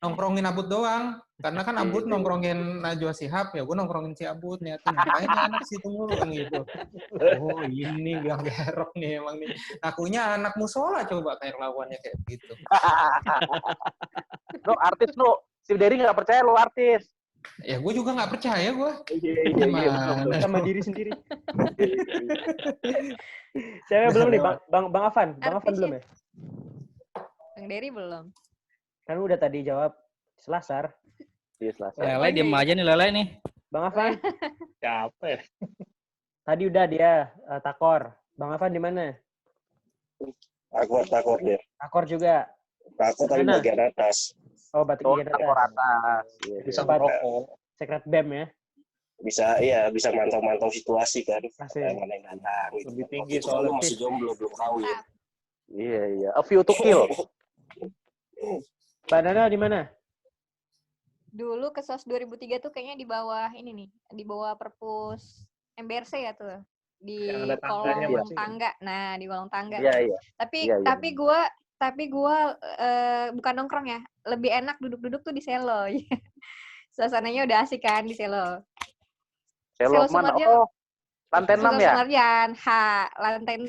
Nongkrongin abut doang. Karena kan abut nongkrongin Najwa Shihab, ya gue nongkrongin si abut. Niatin, ngapain nih anak situ mulu kan gitu. Oh ini biang gerok nih emang nih. Akunya anak musola coba kayak lawannya kayak gitu.
Lo artis lo. Si Derry nggak percaya lo artis.
Ya gue juga nggak percaya gue.
Iya. Sama diri sendiri. Saya belum nih, Bang Afan. Bang Afan belum ya?
Bang Derry belum.
Kan udah tadi jawab Selasar.
Iya, Selasar.
Lele diem aja nih Lele nih.
Bang Afan.
Siapa ya?
Tadi udah dia Takor. Bang Afan di mana?
Takor dia.
Takor juga.
Takor tapi bagian atas.
Oh, bagian
atas.
Bisa merokok.
Secret BEM ya?
Bisa mantau-mantau situasi kan.
Mana
yang datang. Gitu.
Lebih tinggi soalnya
masih jomblo, belum kawin.
Iya. A few to kill.
Mbak Nana di mana?
Dulu ke SOS 2003 tuh kayaknya di bawah ini nih, di bawah perpus MBRC ya tuh. Di kolong tangga. Nah, di kolong tangga.
Iya.
Tapi gue bukan nongkrong ya, lebih enak duduk-duduk tuh di selo. Suasananya udah asik kan di selo.
Selo mana? Oh, lantai 6 ya?
Sumarjan, lantai 6.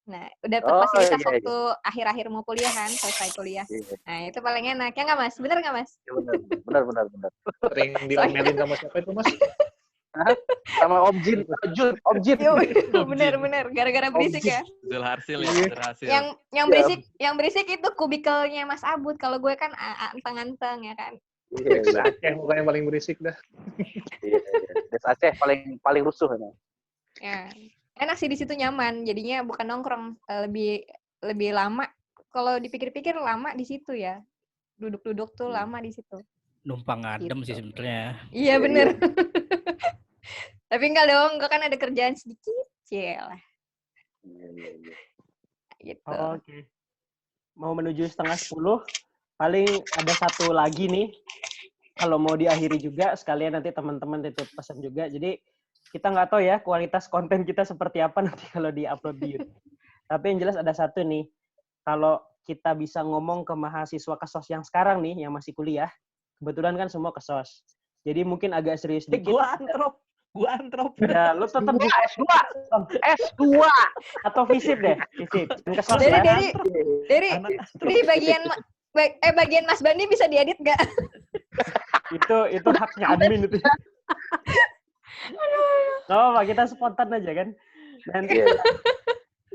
Nah, udah dapat fasilitas waktu akhir-akhir mau kuliah kan, selesai kuliah. Nah, itu paling enak. Ya nggak, Mas? Bener nggak, Mas?
Bener.
Sering diomelin sama siapa itu, Mas?
Sama Om Jin.
Bener. Gara-gara berisik ya.
Zulharsil.
Yang berisik itu kubikelnya Mas Abud. Kalau gue kan anteng-anteng ya kan.
Aceh bukan yang paling berisik dah.
Iya. Aceh paling rusuh emang.
Ya, enak sih di situ nyaman. Jadinya bukan nongkrong, lebih lama. Kalau dipikir-pikir lama di situ ya. Duduk-duduk tuh lama di situ.
Numpang adem sih sebenarnya.
Iya bener. Tapi enggak dong, gue kan ada kerjaan sedikit, lah. Gitu.
Oke. Mau menuju 9:30, paling ada satu lagi nih. Kalau mau diakhiri juga, sekalian nanti teman-teman titip pesan juga. Jadi kita nggak tahu ya kualitas konten kita seperti apa nanti kalau di-upload di YouTube. Tapi yang jelas ada satu nih, kalau kita bisa ngomong ke mahasiswa KSOS yang sekarang nih, yang masih kuliah, kebetulan kan semua KSOS. Jadi mungkin agak serius dikit.
Gua antrop.
Ya, lu tetap
S2.
Atau FISIP deh, FISIP. KSOS ya.
Dari bagian Mas Bandi bisa diedit nggak?
itu haknya admin itu. Pak, kita spontan aja kan. Nanti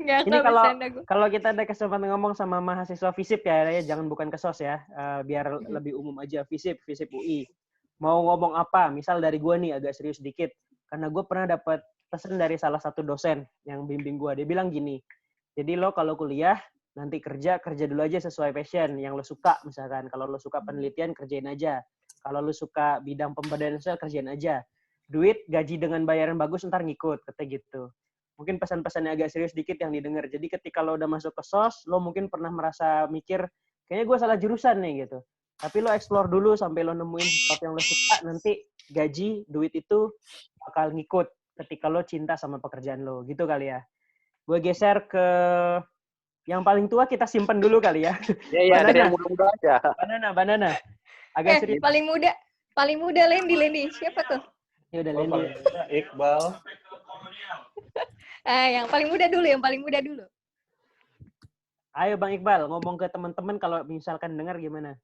ini kalau kita ada kesempatan ngomong sama mahasiswa FISIP ya jangan bukan KSOS ya, biar lebih umum aja. FISIP UI. Mau ngomong apa? Misal dari gue nih agak serius dikit, karena gue pernah dapat pesan dari salah satu dosen yang bimbing gue. Dia bilang gini, jadi lo kalau kuliah nanti kerja dulu aja sesuai passion yang lo suka. Misalkan kalau lo suka penelitian kerjain aja, kalau lo suka bidang pemberdayaan sosial kerjain aja. Duit, gaji dengan bayaran bagus ntar ngikut, kata gitu. Mungkin pesan-pesannya agak serius dikit yang didengar. Jadi ketika lo udah masuk ke SOS, lo mungkin pernah merasa mikir, kayaknya gue salah jurusan nih gitu. Tapi lo explore dulu sampai lo nemuin sesuatu yang lo suka, nanti gaji, duit itu bakal ngikut ketika lo cinta sama pekerjaan lo. Gitu kali ya. Gue geser ke yang paling tua, kita simpen dulu kali ya.
Iya, dari yang muda-muda aja.
Banana. Agak serius.
Paling muda Lendi. Siapa tuh?
Ya udah Lendi.
Iqbal.
Yang paling muda dulu.
Ayo Bang Iqbal, ngomong ke teman-teman kalau misalkan dengar gimana?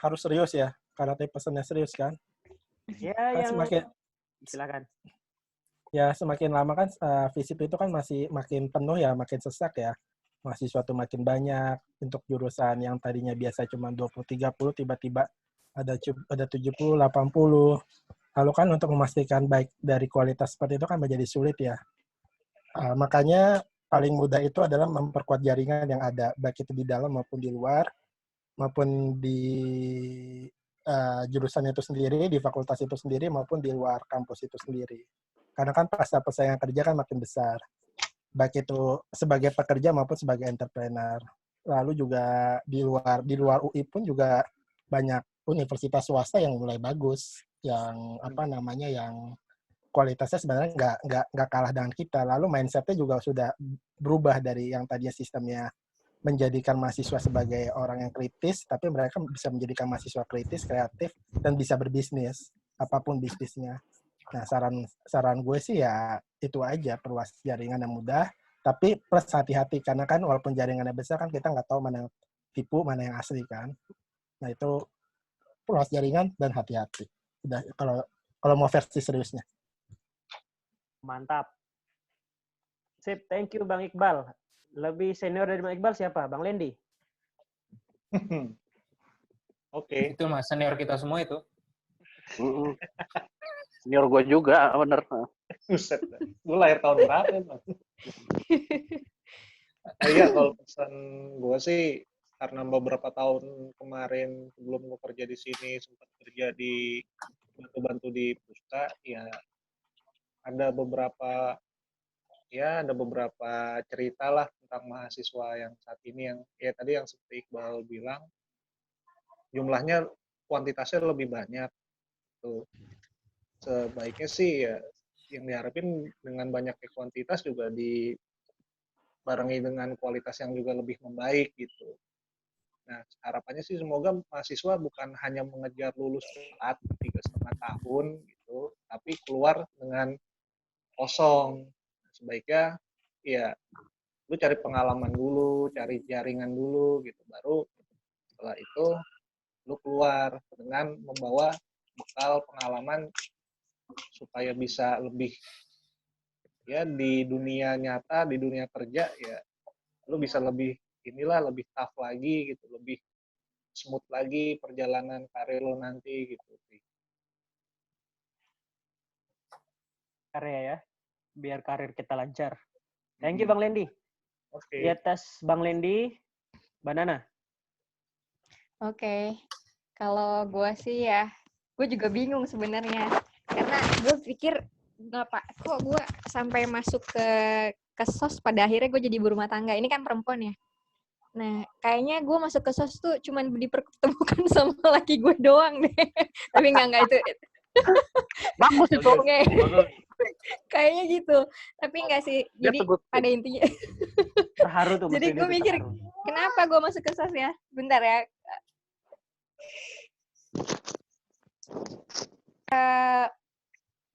Harus serius ya, karena tadi pesannya serius kan.
Ya,
Kan
yang
semakin
silakan.
ya semakin lama kan FISIP itu kan masih makin penuh ya, makin sesak ya. Mahasiswa tuh makin banyak untuk jurusan yang tadinya biasa cuma 20-30 tiba-tiba ada 70, 80. Lalu kan untuk memastikan baik dari kualitas seperti itu kan menjadi sulit ya. Makanya paling mudah itu adalah memperkuat jaringan yang ada, baik itu di dalam maupun di luar, maupun di jurusan itu sendiri, di fakultas itu sendiri, maupun di luar kampus itu sendiri. Karena kan pasar persaingan kerja kan makin besar, baik itu sebagai pekerja maupun sebagai entrepreneur. Lalu juga di luar UI pun juga banyak universitas swasta yang mulai bagus, yang yang kualitasnya sebenarnya nggak kalah dengan kita. Lalu mindset-nya juga sudah berubah dari yang tadinya sistemnya menjadikan mahasiswa sebagai orang yang kritis, tapi mereka bisa menjadikan mahasiswa kritis, kreatif, dan bisa berbisnis, apapun bisnisnya. Nah, saran gue sih ya itu aja, perluas jaringan yang mudah, tapi plus hati-hati, karena kan walaupun jaringannya besar kan kita nggak tahu mana yang tipu, mana yang asli kan. Nah, itu perluas jaringan dan hati-hati. Udah, kalau mau versi seriusnya.
Mantap. Sip, thank you Bang Iqbal. Lebih senior dari Bang Iqbal siapa? Bang Lendi?
Oke.
Itu mas senior kita semua itu.
Senior gue juga, bener.
Buset. Gue lahir tahun berapa ya, Bang? Iya, kalau pesan gue sih, karena beberapa tahun kemarin sebelum gue kerja di sini, sempat kerja di bantu-bantu di Puska, ya ada beberapa cerita lah tentang mahasiswa yang saat ini yang ya tadi yang seperti Iqbal bilang, jumlahnya kuantitasnya lebih banyak tuh. Sebaiknya sih ya yang diharapin dengan banyaknya kuantitas juga dibarengi dengan kualitas yang juga lebih membaik gitu. Nah, harapannya sih semoga mahasiswa bukan hanya mengejar lulus tepat 3,5 tahun gitu, tapi keluar dengan kosong. Sebaiknya ya lu cari pengalaman dulu, cari jaringan dulu gitu, baru setelah itu lu keluar dengan membawa bekal pengalaman supaya bisa lebih ya di dunia nyata, di dunia kerja ya lu bisa lebih lebih tough lagi gitu, lebih smooth lagi perjalanan karir lo nanti gitu.
Karya ya, biar karir kita lancar. Thank you Bang Lendi.
Oke.
Di atas Bang Lendi, Mbak Nana.
Oke. Kalau gue sih ya, gue juga bingung sebenarnya. Karena gue pikir, kok gue sampai masuk ke SOS pada akhirnya gue jadi ibu rumah tangga. Ini kan perempuan ya. Nah, kayaknya gue masuk ke SOS tuh cuman dipertemukan sama laki gue doang deh. Tapi enggak itu.
Bagus itu.
Kayaknya gitu. Tapi enggak sih. Jadi pada intinya.
Terharu tuh.
Jadi gue mikir, kenapa gue masuk ke SOS ya? Bentar ya.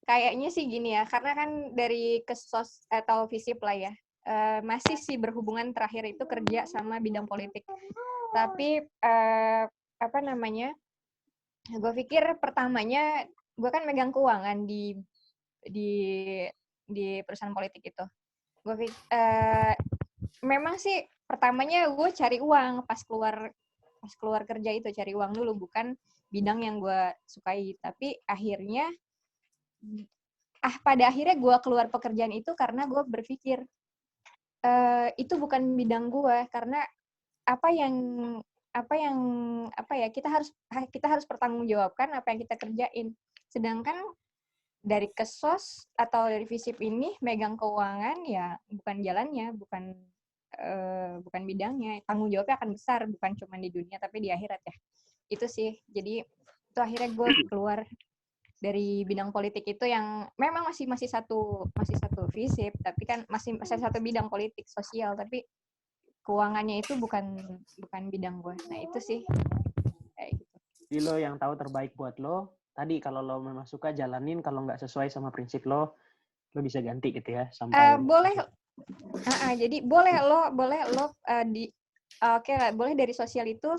Kayaknya sih gini ya. Karena kan dari KESOS atau FISIP lah ya. Masih sih berhubungan terakhir itu kerja sama bidang politik. Tapi gue pikir pertamanya gue kan megang keuangan di perusahaan politik itu. Gue pikir memang sih pertamanya gue cari uang pas keluar kerja itu, cari uang dulu, bukan bidang yang gue sukai. Tapi akhirnya pada akhirnya gue keluar pekerjaan itu karena gue berpikir itu bukan bidang gue, karena kita harus pertanggungjawabkan apa yang kita kerjain. Sedangkan dari KESOS atau dari FISIP ini megang keuangan ya bukan jalannya, bukan bidangnya. Tanggung jawabnya akan besar, bukan cuma di dunia tapi di akhirat ya. Itu sih. Jadi itu akhirnya gue keluar dari bidang politik itu yang memang masih satu FISIP, tapi kan masih satu bidang politik sosial, tapi keuangannya itu bukan bidang gue. Nah itu sih kayak gitu.
Jadi lo yang tahu terbaik buat lo. Tadi kalau lo memang suka jalanin, kalau nggak sesuai sama prinsip lo bisa ganti gitu ya sampai.
Boleh. Jadi boleh lo boleh dari sosial itu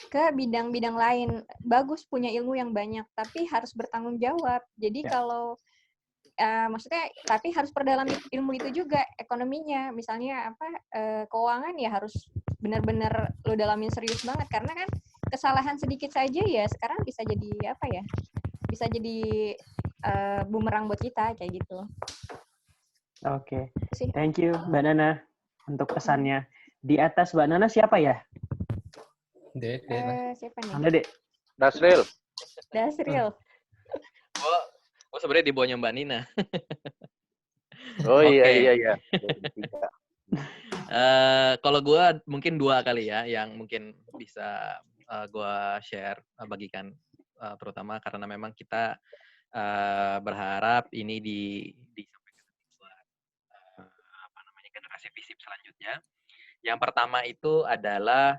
ke bidang-bidang lain. Bagus punya ilmu yang banyak, tapi harus bertanggung jawab. Jadi
Ya.
kalau maksudnya tapi harus perdalam ilmu itu juga ekonominya. Misalnya keuangan ya harus benar-benar lo dalamin serius banget, karena kan kesalahan sedikit saja ya sekarang bisa jadi bisa jadi bumerang buat kita kayak gitu.
Oke. Thank you Mbak Nana untuk pesannya. Di atas Mbak Nana siapa ya?
Siapa nih?
Anda, Dek.
Dasril.
Dasril.
Oh sebenarnya di bawahnya Mbak Nina.
Oh
Oke.
iya.
Kalau gue mungkin 2 kali ya yang mungkin bisa gue share, bagikan, terutama karena memang kita berharap ini disampaikan buat generasi FISIP selanjutnya. Yang pertama itu adalah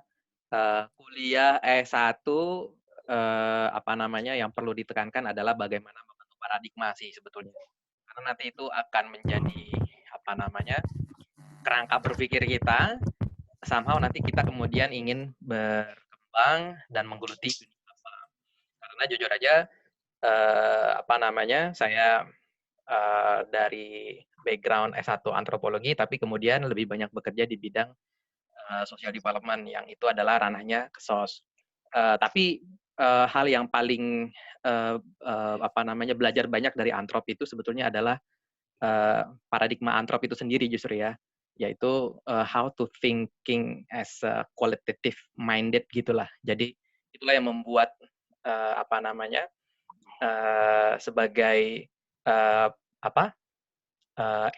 kuliah S1 yang perlu ditekankan adalah bagaimana membentuk paradigma sih sebetulnya. Karena nanti itu akan menjadi kerangka berpikir kita, somehow nanti kita kemudian ingin berkembang dan menggeluti dunia apa. Karena jujur aja saya dari background S1 antropologi, tapi kemudian lebih banyak bekerja di bidang social development, yang itu adalah ranahnya KSOS. Tapi hal yang paling belajar banyak dari antrop itu sebetulnya adalah paradigma antrop itu sendiri justru ya, yaitu how to thinking as a qualitative minded gitulah. Jadi itulah yang membuat sebagai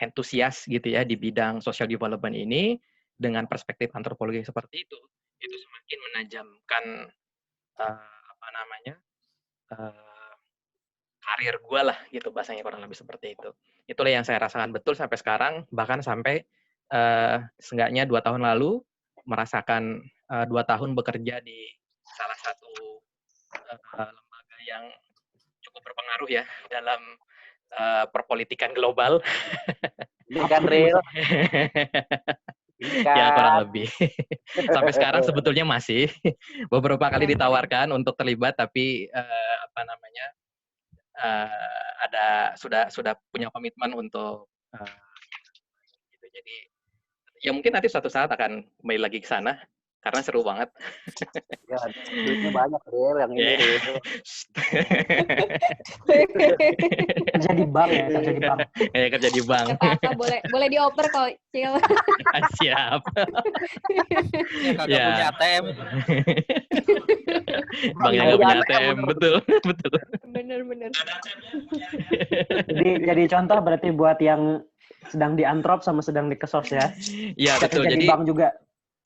entusias gitu ya di bidang social development ini, dengan perspektif antropologi seperti itu semakin menajamkan karir gue lah gitu, bahasanya kurang lebih seperti itu. Itulah yang saya rasakan betul sampai sekarang, bahkan sampai seenggaknya 2 tahun lalu merasakan 2 tahun bekerja di salah satu lembaga yang cukup berpengaruh ya dalam perpolitikan global.
Ini kan real.
Ya kurang lebih. Sampai sekarang sebetulnya masih beberapa kali ditawarkan untuk terlibat, tapi sudah punya komitmen untuk gitu. Jadi ya mungkin nanti suatu saat akan kembali lagi ke sana karena seru banget.
Ya, duitnya banyak real yang ini real.
Kerja di bank ya, kerja di bank.
Kerja di bank.
Apa boleh dioper kalau Cil.
Siap.
Yang kagak punya ATM.
Bang yang nggak punya ATM, betul.
Bener.
Jadi contoh berarti buat yang sedang di antrop sama sedang di KSOS ya.
Iya betul.
Jadi bank juga.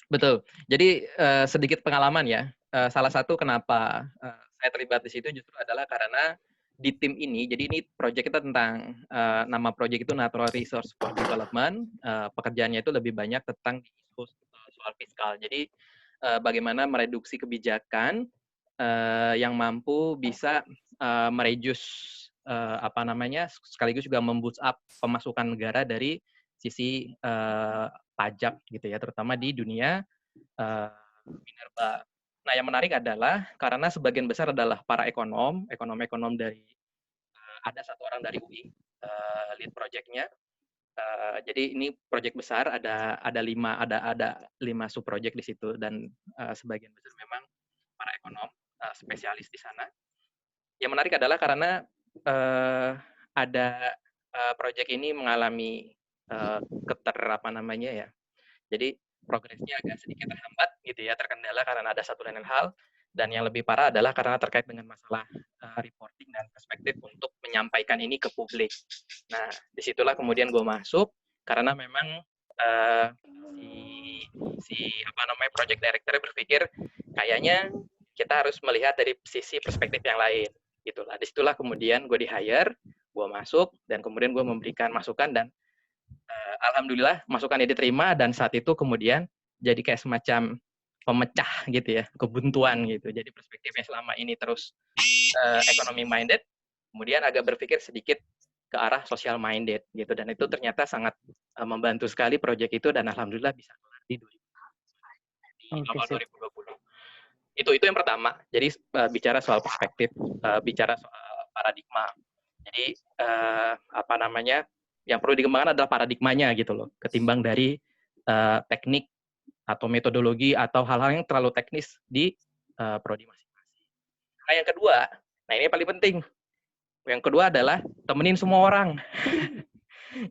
Betul. Jadi sedikit pengalaman ya. Salah satu kenapa saya terlibat di situ justru adalah karena di tim ini, jadi ini proyek kita tentang nama proyek itu Natural Resource for Development. Pekerjaannya itu lebih banyak tentang isu soal fiskal. Jadi bagaimana mereduksi kebijakan yang mampu bisa mereduce sekaligus juga memboost up pemasukan negara dari sisi pajak gitu ya, terutama di dunia minerba. Nah, yang menarik adalah karena sebagian besar adalah para ekonom dari ada satu orang dari UI lead project-nya. Jadi ini proyek besar, ada 5 sub project di situ, dan sebagian besar memang para ekonom spesialis di sana. Yang menarik adalah karena ada proyek ini mengalami jadi progresnya agak sedikit terhambat gitu ya, terkendala karena ada satu lain hal, dan yang lebih parah adalah karena terkait dengan masalah reporting dan perspektif untuk menyampaikan ini ke publik. Nah, disitulah kemudian gue masuk karena memang project director berpikir kayaknya kita harus melihat dari sisi perspektif yang lain gitulah. Disitulah kemudian gue di-hire, gue masuk, dan kemudian gue memberikan masukan, dan alhamdulillah masukannya diterima, dan saat itu kemudian jadi kayak semacam pemecah gitu ya, kebuntuan gitu. Jadi perspektifnya selama ini terus economy minded, kemudian agak berpikir sedikit ke arah social minded gitu, dan itu ternyata sangat membantu sekali proyek itu, dan alhamdulillah bisa kelar di awal 2020. Itu yang pertama. Jadi bicara soal perspektif, bicara soal paradigma. Jadi apa namanya? Yang perlu dikembangkan adalah paradigmanya gitu loh, ketimbang dari teknik atau metodologi atau hal-hal yang terlalu teknis di prodi masing-masing. Nah, yang kedua, nah ini paling penting. Yang kedua adalah temenin semua orang.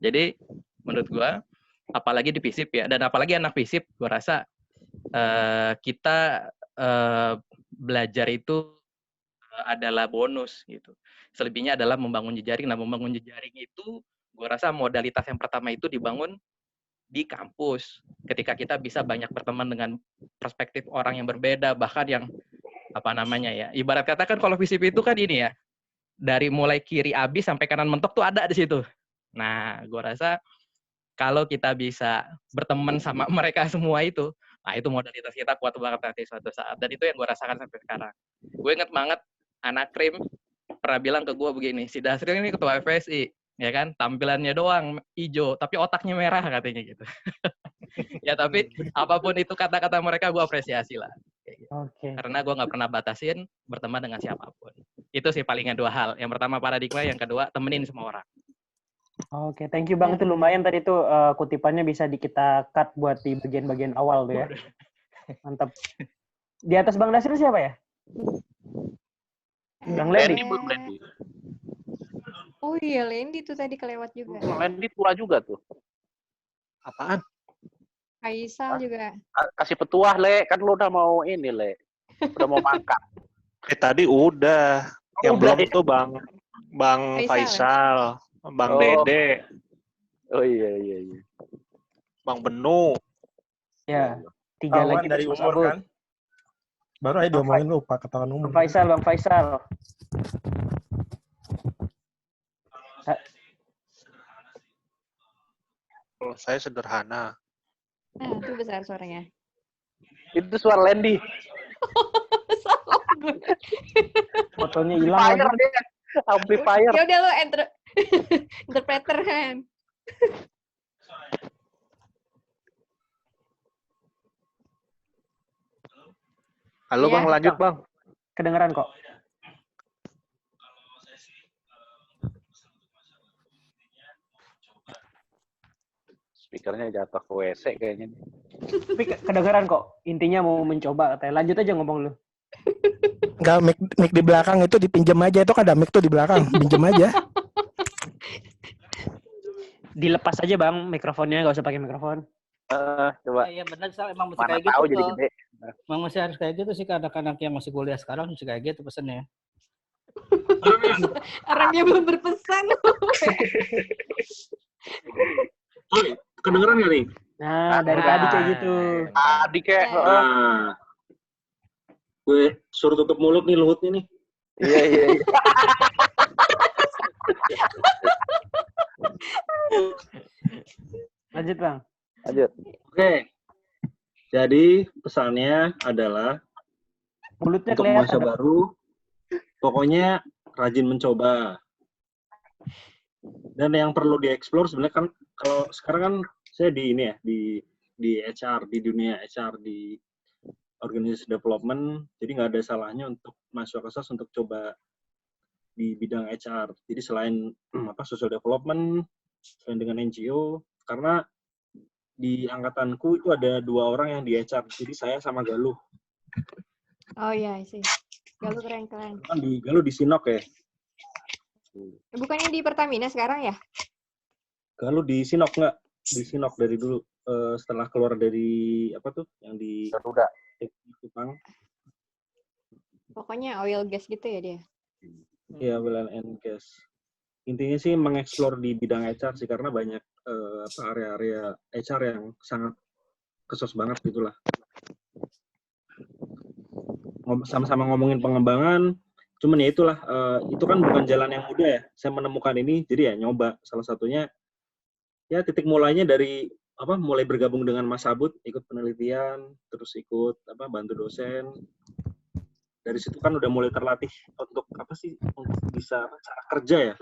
Jadi menurut gua, apalagi di FISIP ya, dan apalagi anak FISIP, gua rasa kita belajar itu adalah bonus gitu. Selebihnya adalah membangun jejaring. Nah, membangun jejaring itu gue rasa modalitas yang pertama itu dibangun di kampus. Ketika kita bisa banyak berteman dengan perspektif orang yang berbeda, bahkan yang apa namanya ya. Ibarat kata kan kalau FISIP itu kan ini ya, dari mulai kiri abis sampai kanan mentok tuh ada di situ. Nah, gue rasa kalau kita bisa berteman sama mereka semua itu, nah itu modalitas kita kuat banget nanti suatu saat. Dan itu yang gue rasakan sampai sekarang. Gue inget banget anak Krim pernah bilang ke gue begini, si Dasril ini ketua FSI, ya kan, tampilannya doang hijau, tapi otaknya merah katanya gitu. Ya tapi apapun itu kata-kata mereka gue apresiasi lah.
Oke.
Karena gue nggak pernah batasin berteman dengan siapapun. Itu sih palingan dua hal. Yang pertama paradigma, yang kedua temenin semua orang.
Oke, thank you Bang. Itu lumayan tadi tuh kutipannya bisa kita cut buat di bagian-bagian awal tuh ya. Mantap. Di atas Bang Dasril siapa ya? Bang Lendi.
Oh iya, Lendi tuh tadi kelewat juga.
Lendi tua juga tuh. Apaan?
Faisal juga.
Kasih petuah, Le. Kan lu udah mau ini, Le. Udah mau makan.
Tadi udah. Yang
Udah,
belum
ya?
tuh Bang Faisal, Bang Dede.
Oh iya.
Bang Benu.
Ya, 3 lagi
dari
Mas
umur
Abud.
kan. Baru aja diomongin lupa ketahuan umur.
Bang Faisal.
Kalau saya sederhana.
Nah, itu besar suaranya.
Itu suara Lendi.
Salah gue.
Fotonya hilang
Amplifier
lagi.
dia. Amplifier.
Ya udah lo interpreter kan.
Halo
Ya.
Bang, lanjut Bang.
Kedengeran kok.
Speakernya jatuh ke WC kayaknya.
Tapi kedengeran kok. Intinya mau mencoba katanya. Lanjut aja ngomong lu.
Enggak, mic di belakang itu dipinjam aja. Itu kan ada mic tuh di belakang. Pinjam aja.
Dilepas aja Bang mikrofonnya, nggak usah pakai mikrofon.
Coba.
Iya benar, Sal. Emang mesti
Mana
kayak gitu
tahu jadi
tuh.
gede.
Emang mesti harus kayak gitu sih, ke anak-anak yang masih kuliah sekarang mesti kayak gitu pesannya.
Orangnya belum berpesan.
Kedengeran nggak nih?
Nah, dari tadi kayak gitu.
Tadi kayak.
Nah, gue suruh tutup mulut nih Luhutnya nih.
Iya.
Lanjut Bang.
Lanjut.
Oke. Jadi pesannya adalah
Mulutnya
untuk masa
kelihatan.
baru, pokoknya rajin mencoba. Dan yang perlu dieksplor sebenarnya kan kalau sekarang kan saya di ini ya di HR, di dunia HR, di organisasi development, jadi nggak ada salahnya untuk masuk ke SAS untuk coba di bidang HR. Jadi selain social development, selain dengan NGO, karena di angkatanku itu ada 2 orang yang di HR, jadi saya sama Galuh.
Oh iya sih. Galuh keren.
Kan di Galuh di Sinok ya.
Bukannya di Pertamina sekarang ya?
Galuh di Sinok nggak? Di Sinok dari dulu setelah keluar dari apa tuh yang di
Garuda.
Jepang.
Pokoknya oil gas gitu ya dia.
Ya, oil and gas. Intinya sih mengeksplor di bidang HR sih karena banyak area-area HR yang sangat kesos banget gitulah. Sama-sama ngomongin pengembangan, cuman ya itulah itu kan bukan jalan yang mudah ya. Saya menemukan ini, jadi ya nyoba. Salah satunya ya titik mulainya dari mulai bergabung dengan Mas Abud, ikut penelitian, terus ikut bantu dosen. Dari situ kan udah mulai terlatih untuk untuk bisa cara kerja ya.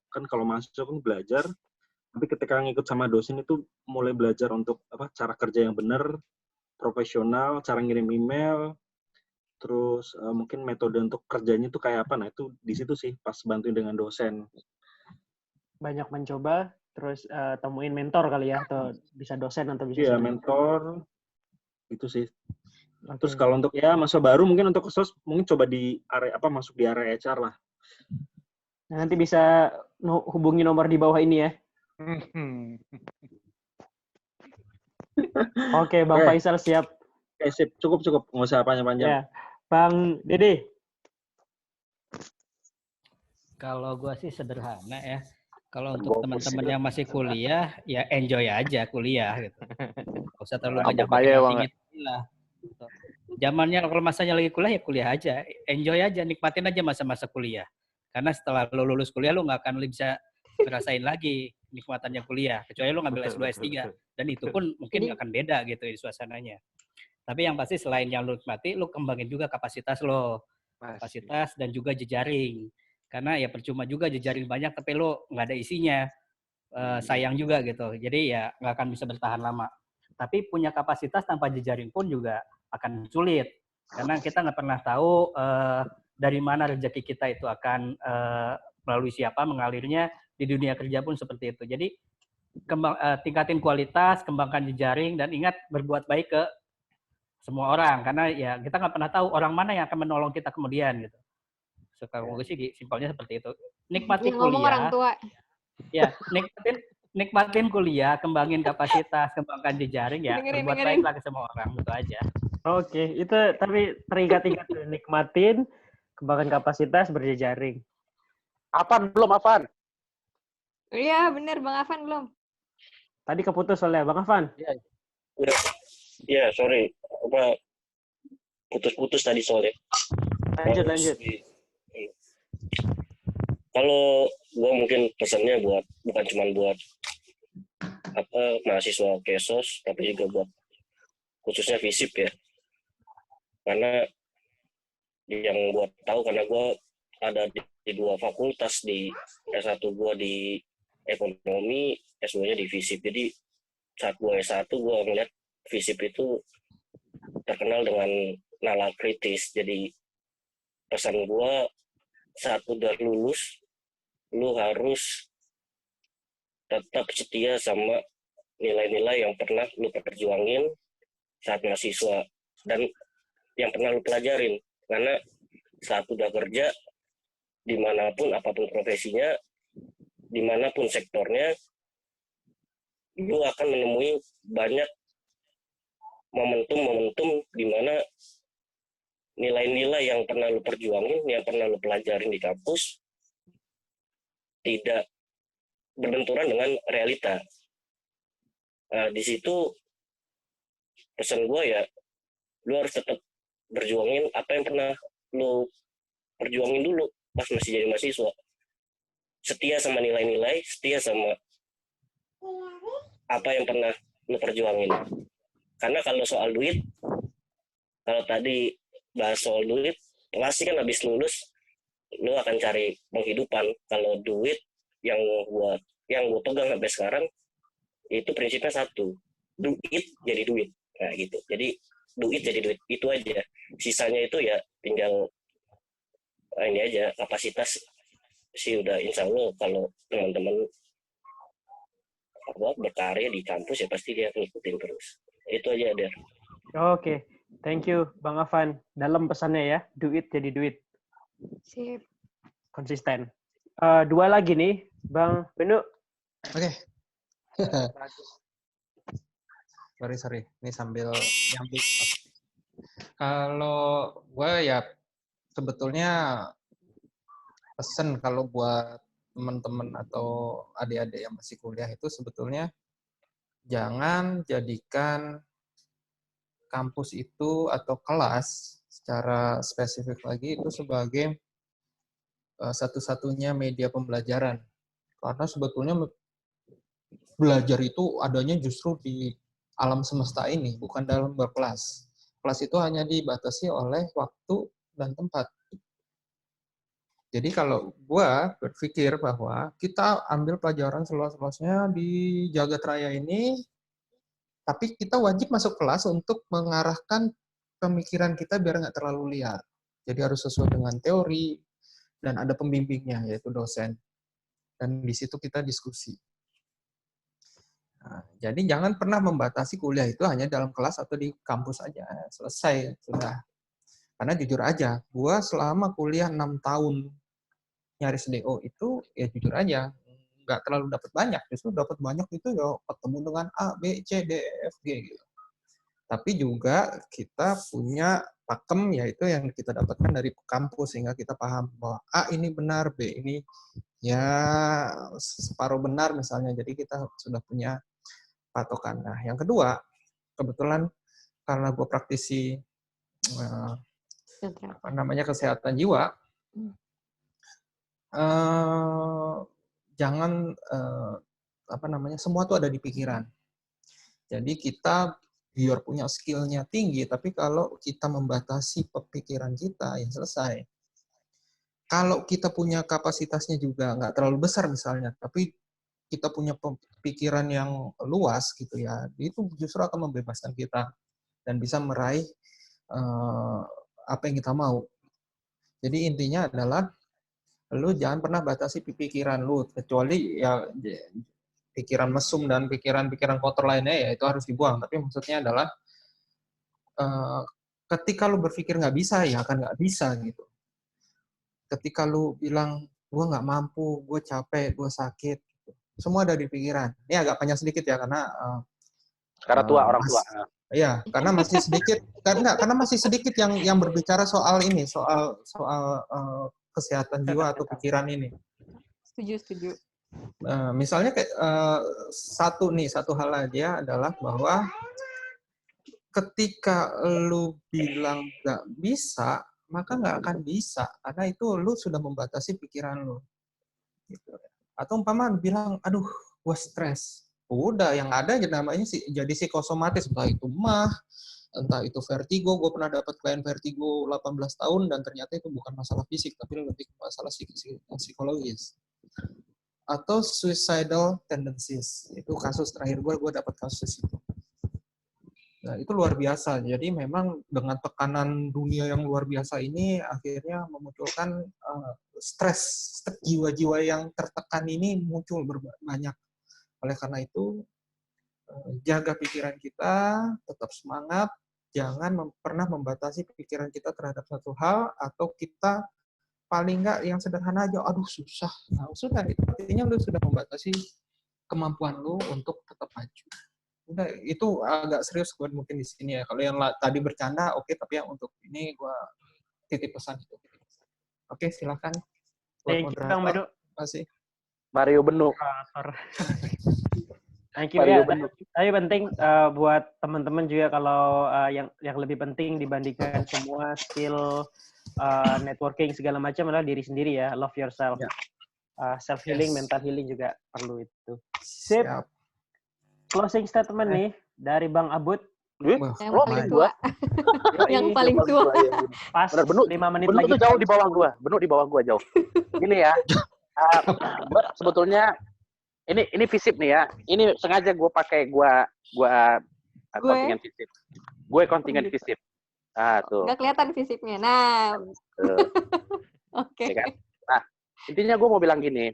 Kan kalau mahasiswa kan belajar, tapi ketika ngikut sama dosen itu mulai belajar untuk cara kerja yang benar, profesional, cara ngirim email, terus mungkin metode untuk kerjanya tuh kayak apa. Nah, itu di situ sih pas bantuin dengan dosen.
Banyak mencoba, terus temuin mentor kali ya, atau bisa dosen atau bisa
Iya,
sendiri.
mentor itu sih.
Oke.
Terus kalau untuk ya masa baru mungkin untuk kesos mungkin coba di area apa masuk di area HR lah.
Nah, nanti bisa hubungi nomor di bawah ini ya. Oke, Bang
Oke.
Faisal siap.
Oke, sip. Cukup. Nggak usah panjang-panjang.
Ya, Bang Dede.
Kalau gua sih sederhana ya. Kalau untuk teman-teman yang masih kuliah, ya enjoy aja kuliah gitu. Nggak usah terlalu banyak
Apa aja, Bang?
pikir lah. Gitu. Zamannya kalau masanya lagi kuliah ya kuliah aja, enjoy aja, nikmatin aja masa-masa kuliah. Karena setelah lo lulus kuliah lo nggak akan bisa ngerasain lagi nikmatannya kuliah, kecuali lo ngambil S2, S3, dan itu pun mungkin akan beda gitu di suasananya. Tapi yang pasti selain yang lo nikmati, lo kembangin juga kapasitas lo, kapasitas dan juga jejaring. Karena ya percuma juga jejaring banyak tapi lo nggak ada isinya, sayang juga gitu. Jadi ya nggak akan bisa bertahan lama. Tapi punya kapasitas tanpa jejaring pun juga akan sulit. Karena kita nggak pernah tahu dari mana rezeki kita itu akan melalui siapa mengalirnya, di dunia kerja pun seperti itu. Jadi tingkatin kualitas, kembangkan jejaring, dan ingat berbuat baik ke semua orang. Karena ya kita nggak pernah tahu orang mana yang akan menolong kita kemudian gitu. Kalau gue sih simpelnya seperti itu. Nikmati
Yang ngomong orang
kuliah.
tua.
Ya, nikmatin kuliah, kembangin kapasitas, kembangkan jejaring ya, berbuat baiklah ke semua orang, itu aja.
Oke, itu tapi terikat-ikat nikmatin, kembangkan kapasitas, berjejaring.
Afan belum, Afan?
Iya, bener Bang Afan belum.
Tadi keputus soalnya, Bang Afan.
Iya, sorry. Apa putus-putus tadi soalnya.
Lanjut.
Kalau gua mungkin pesannya bukan cuma buat mahasiswa Kesos, tapi juga buat khususnya FISIP ya. Karena yang gua tahu karena gua ada di dua fakultas, di S1 gua di ekonomi, S2-nya di FISIP. Jadi saat gua S1 gua ngeliat FISIP itu terkenal dengan nalar kritis. Jadi pesan gua saat udah lulus, lu harus tetap setia sama nilai-nilai yang pernah lu perjuangin saat mahasiswa dan yang pernah lu pelajarin. Karena saat udah kerja, dimanapun apapun profesinya, dimanapun sektornya, lu akan menemui banyak momentum-momentum di mana nilai-nilai yang pernah lu perjuangin, yang pernah lu pelajarin di kampus, tidak berbenturan dengan realita. Di situ pesan gue ya, lu harus tetap berjuangin apa yang pernah lu perjuangin dulu pas masih jadi mahasiswa. Setia sama nilai-nilai, setia sama apa yang pernah lu perjuangin. Karena kalau soal duit, kalau tadi bahas soal duit, pasti kan habis lulus lu akan cari penghidupan. Kalau duit yang gue pegang sampai sekarang itu prinsipnya satu, duit jadi duit. Nah gitu. Jadi duit jadi duit, itu aja. Sisanya itu ya tinggal ini aja, kapasitas sih udah insya Allah kalau teman-teman berkarya di kampus ya pasti dia ngikutin terus. Itu aja Der.
Oke, thank you Bang Afan. Dalam pesannya ya, duit jadi duit.
Sip.
Konsisten. Dua lagi nih, Bang Benu.
Oke. Sorry. Ini sambil nyambung. Kalau gue ya sebetulnya pesen kalau buat teman-teman atau adik-adik yang masih kuliah itu sebetulnya jangan jadikan kampus itu atau kelas secara spesifik lagi itu sebagai satu-satunya media pembelajaran. Karena sebetulnya belajar itu adanya justru di alam semesta ini, bukan dalam berkelas. Kelas itu hanya dibatasi oleh waktu dan tempat. Jadi kalau gua berpikir bahwa kita ambil pelajaran seluas-luasnya di Jagat Raya ini, tapi kita wajib masuk kelas untuk mengarahkan pemikiran kita biar nggak terlalu liar. Jadi harus sesuai dengan teori dan ada pembimbingnya yaitu dosen. Dan di situ kita diskusi. Nah, jadi jangan pernah membatasi kuliah itu hanya dalam kelas atau di kampus aja. Selesai sudah. Karena jujur aja, gua selama kuliah 6 tahun nyaris DO itu ya jujur aja nggak terlalu dapat banyak. Justru dapat banyak itu ya ketemu dengan A, B, C, D, E, F, G gitu. Tapi juga kita punya pakem yaitu yang kita dapatkan dari kampus sehingga kita paham bahwa A ini benar, B ini ya separuh benar misalnya. Jadi kita sudah punya patokan. Nah, yang kedua, kebetulan karena gue praktisi kesehatan jiwa, jangan semua tuh ada di pikiran. Jadi kita biar punya skill-nya tinggi, tapi kalau kita membatasi pikiran kita, ya selesai. Kalau kita punya kapasitasnya juga nggak terlalu besar misalnya, tapi kita punya pikiran yang luas gitu ya, itu justru akan membebaskan kita dan bisa meraih apa yang kita mau. Jadi intinya adalah lu jangan pernah batasi pikiran lu, kecuali ya pikiran mesum dan pikiran-pikiran kotor lainnya ya itu harus dibuang. Tapi maksudnya adalah ketika lu berpikir nggak bisa ya akan nggak bisa gitu. Ketika lu bilang gue nggak mampu, gue capek, gue sakit, semua ada di pikiran. Ini agak panjang sedikit ya karena
tua orang tua.
Iya, karena masih sedikit karena masih sedikit yang berbicara soal ini, soal kesehatan jiwa atau pikiran ini.
Setuju.
Misalnya kayak satu hal aja adalah bahwa ketika lu bilang nggak bisa, maka nggak akan bisa karena itu lu sudah membatasi pikiran lu. Gitu. Atau umpama bilang, aduh, gue stres. Udah, yang ada namanya jadi psikosomatis, entah itu entah itu vertigo. Gue pernah dapat klien vertigo 18 tahun dan ternyata itu bukan masalah fisik, tapi lebih masalah psikologis. Atau suicidal tendencies. Itu kasus terakhir gue dapat kasus itu. Nah, itu luar biasa. Jadi memang dengan tekanan dunia yang luar biasa ini akhirnya memunculkan stres jiwa-jiwa yang tertekan ini muncul banyak. Oleh karena itu, jaga pikiran kita, tetap semangat, jangan pernah membatasi pikiran kita terhadap satu hal, atau kita paling nggak yang sederhana aja, aduh susah. Nah, sudah, itu artinya lu sudah membatasi kemampuan lu untuk tetap maju. Udah, itu agak serius gue mungkin di sini ya. Kalau yang tadi bercanda, oke, tapi yang untuk ini gue titip pesan itu. Oke, silakan.
Thank you, Bang Bedu.
Terima kasih.
Mario Benu.
Thank you ya. Tapi penting buat teman-teman juga kalau yang lebih penting dibandingkan semua skill networking segala macam adalah diri sendiri ya. Love yourself. Self healing, mental healing juga perlu itu. Sip. Closing statement nih dari Bang Abud.
Yang paling tua. Yang paling tua.
Pas 5 menit
Benu
lagi.
tuh jauh di bawah gua. Benu di bawah gua jauh. Gini ya. Sebetulnya ini visip nih ya. Ini sengaja gue pakai kontingen visip. Gue kontingen visip. Ah tuh.
Nggak kelihatan visipnya. Nah. Oke.
Kan? Nah, intinya gue mau bilang gini.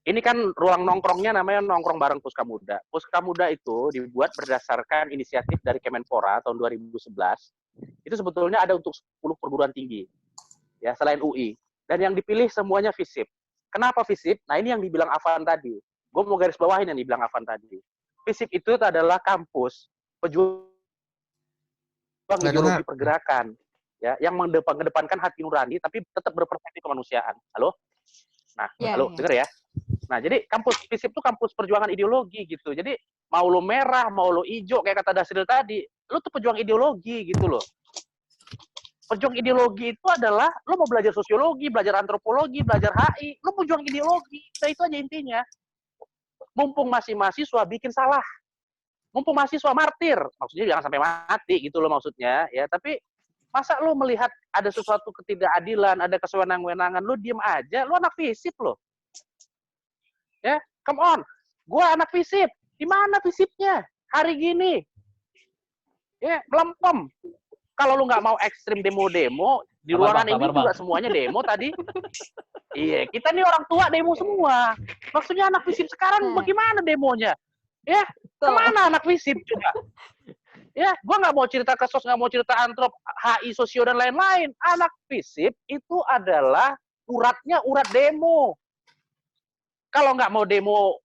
Ini kan ruang nongkrongnya namanya nongkrong bareng Puska Muda. Puska Muda itu dibuat berdasarkan inisiatif dari Kemenpora tahun 2011. Itu sebetulnya ada untuk 10 perguruan tinggi. Ya, selain UI. Dan yang dipilih semuanya visip. Kenapa visip? Nah, ini yang dibilang Afan tadi. Gue mau garis bawahin yang dibilang Afan tadi. Visip itu adalah kampus pejuang ideologi pergerakan, ya, yang mengedepankan hati nurani tapi tetap berperspektif kemanusiaan. Halo? Nah, halo, denger ya. Nah, jadi kampus visip itu kampus perjuangan ideologi gitu. Jadi mau lo merah, mau lo hijau kayak kata Dasril tadi, lo tuh pejuang ideologi gitu loh. Pejuang ideologi itu adalah lo mau belajar sosiologi, belajar antropologi, belajar HI, lo pejuang ideologi. Nah, itu aja intinya. Mumpung masih mahasiswa bikin salah. Mumpung mahasiswa martir, maksudnya jangan sampai mati gitu loh maksudnya, ya. Tapi masa lo melihat ada sesuatu ketidakadilan, ada kesewenang-wenangan, lo diem aja, lo anak visip lo. Ya, come on. Gua anak visip. Di mana visipnya? Hari gini. Ya, melempem. Kalau lu nggak mau ekstrim demo-demo, di ruangan ini juga semuanya demo tadi. Iya, kita nih orang tua demo semua. Maksudnya anak FISIP sekarang bagaimana demonya? Ya, kemana anak FISIP coba? Ya, gua nggak mau cerita kesos, nggak mau cerita antrop, HI, sosio, dan lain-lain. Anak FISIP itu adalah uratnya urat demo. Kalau nggak mau demo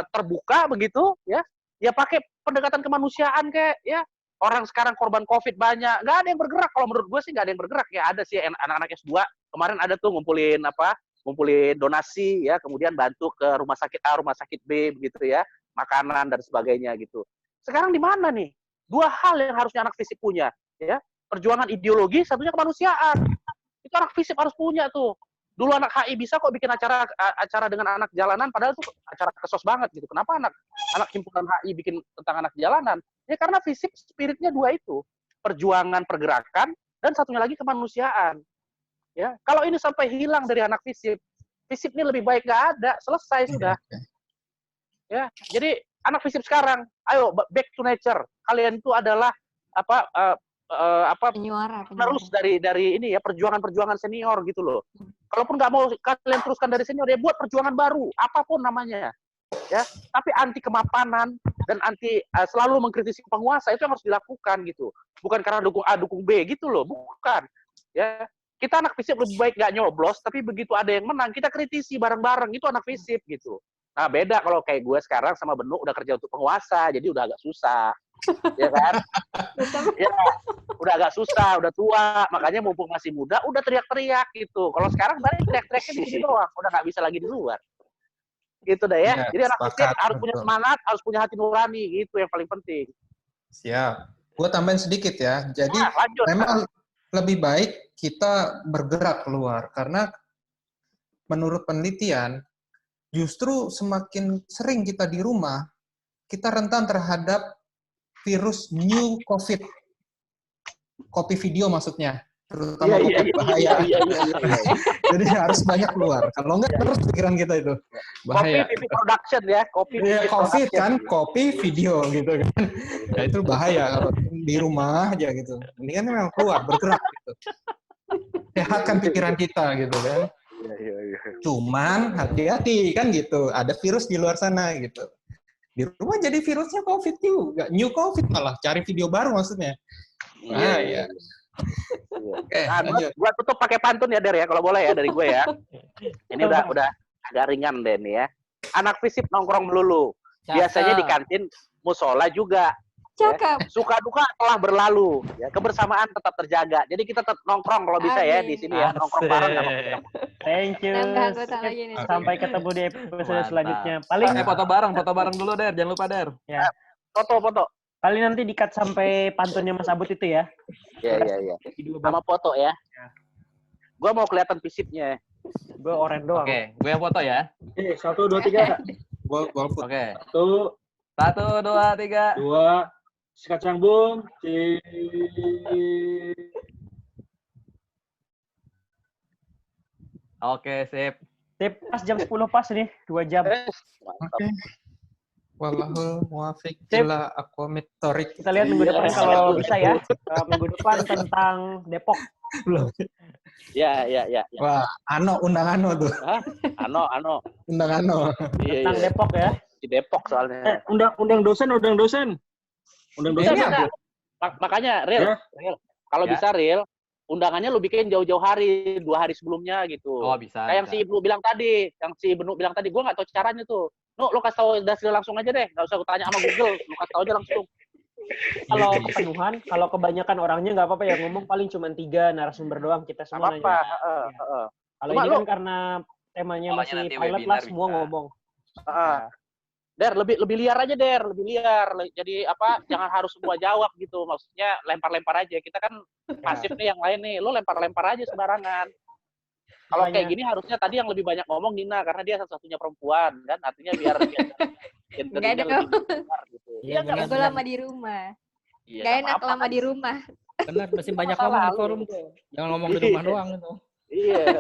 terbuka begitu, ya pakai pendekatan kemanusiaan kayak, ya. Orang sekarang korban COVID banyak, nggak ada yang bergerak. Kalau menurut gue sih nggak ada yang bergerak. Ya ada sih anak-anak S2, kemarin ada tuh ngumpulin donasi, ya, kemudian bantu ke rumah sakit A, rumah sakit B, begitu ya, makanan dan sebagainya gitu. Sekarang di mana nih? Dua hal yang harusnya anak FISIP punya, ya, perjuangan ideologi, satunya kemanusiaan. Itu anak FISIP harus punya tuh. Dulu anak HI bisa kok bikin acara dengan anak jalanan, padahal itu acara kesos banget gitu. Kenapa anak himpunan HI bikin tentang anak jalanan? Ya karena FISIP spiritnya dua itu, perjuangan pergerakan dan satunya lagi kemanusiaan. Ya, kalau ini sampai hilang dari anak FISIP ini lebih baik nggak ada, selesai sudah. Ya, jadi anak FISIP sekarang, ayo back to nature. Kalian itu adalah penerus dari ini ya, perjuangan senior gitu loh. Kalaupun nggak mau kalian teruskan dari senior, ya buat perjuangan baru, apapun namanya. Ya, tapi anti kemapanan dan anti selalu mengkritisi penguasa itu yang harus dilakukan gitu. Bukan karena dukung A dukung B gitu loh, bukan. Ya, kita anak FISIP lebih baik nggak nyoblos, tapi begitu ada yang menang kita kritisi bareng-bareng, itu anak FISIP gitu. Nah beda kalau kayak gue sekarang sama Benu udah kerja untuk penguasa, jadi udah agak susah, ya kan? Ya, udah agak susah, udah tua, makanya mumpung masih muda udah teriak-teriak gitu. Kalau sekarang balik teriak-teriaknya di sini doang, udah nggak bisa lagi di luar. Gitu deh ya. Jadi anak FISIP harus punya semangat, harus punya hati nurani, itu yang paling penting.
Siap. Gue tambahin sedikit ya. Jadi memang lebih baik kita bergerak keluar karena menurut penelitian justru semakin sering kita di rumah, kita rentan terhadap virus new COVID. Copy video maksudnya. Terutama COVID bahaya. Jadi harus banyak keluar. Kalau enggak terus pikiran kita itu. Bahaya.
Copy production ya.
COVID kan, copy video gitu kan. Nah itu bahaya kalau di rumah aja gitu. Mendingan memang keluar, bergerak gitu. Sehatkan pikiran kita gitu kan. Cuman hati-hati kan gitu, ada virus di luar sana gitu. Di rumah jadi virusnya COVID juga, new COVID malah, cari video baru maksudnya. Iya.
Oke, gua tutup pakai pantun ya Der ya, kalau boleh ya dari gue ya. Ini udah agak ringan deh nih ya. Anak FISIP nongkrong melulu. Biasanya di kantin musola juga.
Cakep.
Ya. Suka duka telah berlalu, ya. Kebersamaan tetap terjaga. Jadi kita tetap nongkrong kalau bisa ya di sini ya, nongkrong bareng.
Thank you. Sampai ketemu di episode selanjutnya. Paling
foto bareng dulu Der, jangan lupa Der.
Ya.
Foto.
Paling nanti di-cut sampai pantunnya Mas Abut itu ya.
Iya. Sama foto ya. Gua mau kelihatan FISIP-nya.
Gue oren doang.
Oke, gue yang foto ya.
1, 2, 3.
Gua foto.
Oke.
1,
2, 3.
2. Sikat sambung.
Oke, sip.
Pas jam 10 pas nih, 2 jam.
Oke. Wallahul muwaffiq ila aqwamit thoriq.
Kita lihat minggu depan kalau bisa ya. Minggu depan tentang Depok.
Ya.
Wah, undang Ano tuh.
Ano.
Undang Ano.
Tentang Depok ya.
Di Depok soalnya.
Undang dosen.
Bisa. Makanya Real. Kalau bisa Real, undangannya lu bikin jauh-jauh hari, 2 hari sebelumnya gitu.
Oh, bisa.
Kayak yang si Benu bilang tadi, gue nggak tahu caranya tuh. Lo kasih tahu Dasril langsung aja deh, nggak usah gue tanya sama Google, lo kasih tahu aja langsung.
Kalau kepenuhan, kalau kebanyakan orangnya nggak apa-apa ya, ngomong paling cuma 3 narasumber doang, kita semua nanya. Kalau ini kan karena temanya masih pilot lah, semua ngomong.
Der, lebih liar aja Der, lebih liar. Jadi jangan harus semua jawab gitu. Maksudnya lempar-lempar aja. Kita kan pasif nih, yang lain nih. Lo lempar-lempar aja sembarangan. Kalau kayak gini harusnya tadi yang lebih banyak ngomong Nina, karena dia satu-satunya perempuan kan. Artinya biar
gendernya lebih besar gitu. Iya, gue lama di rumah. Gak enak lama di rumah.
Benar, masih banyak ngomong di forum tuh. Jangan ngomong di rumah doang gitu.
Iya.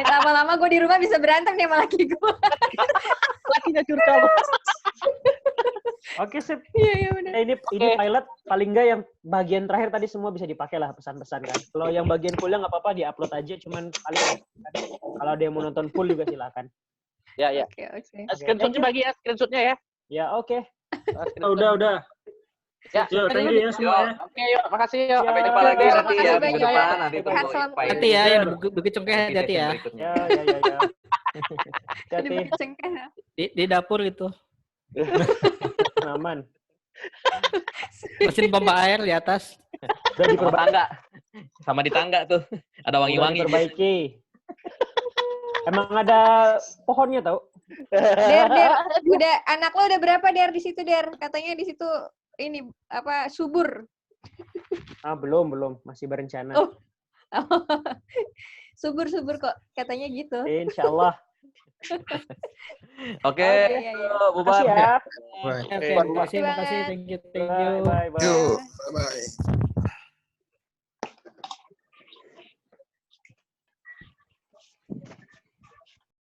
Lama-lama gue di rumah bisa berantem nih sama laki gue.
Lakinya curcol.
Oke, sip.
Iya benar.
Ini pilot paling enggak yang bagian terakhir tadi semua bisa dipakai lah pesan-pesan kan. Kalau yang bagian fullnya nggak apa-apa diupload aja, cuman paling kalau ada yang mau nonton full juga silakan.
Ya.
Oke.
Screenshotnya bagi ya, screenshotnya ya.
Ya, oke.
Udah.
Ya,
Yuk, thank you ya semua ya.
Oke, yuk, makasih yuk.
Sampai jumpa lagi nanti ya minggu
banyak.
depan. Nanti tunggu
Hati ya, yang bukit cengkeh hati-hati ya.
Ya.
Jadi
Hati-hati.
cengkeh.
Di dapur itu.
Aman.
Mesin pompa air di atas.
Udah
Sama tangga. Sama di tangga tuh. Ada wangi-wangi.
Diperbaiki. Emang ada pohonnya tau?
Der, udah anak lo udah berapa Der di situ Der? Katanya di situ ini apa subur.
Belum, masih berencana.
Oh. subur kok katanya gitu.
Insyaallah.
Oke,
iya.
bubar.
Makasih ya.
Oke, makasih. Thank you.
Bye.
Yuk, bye-bye.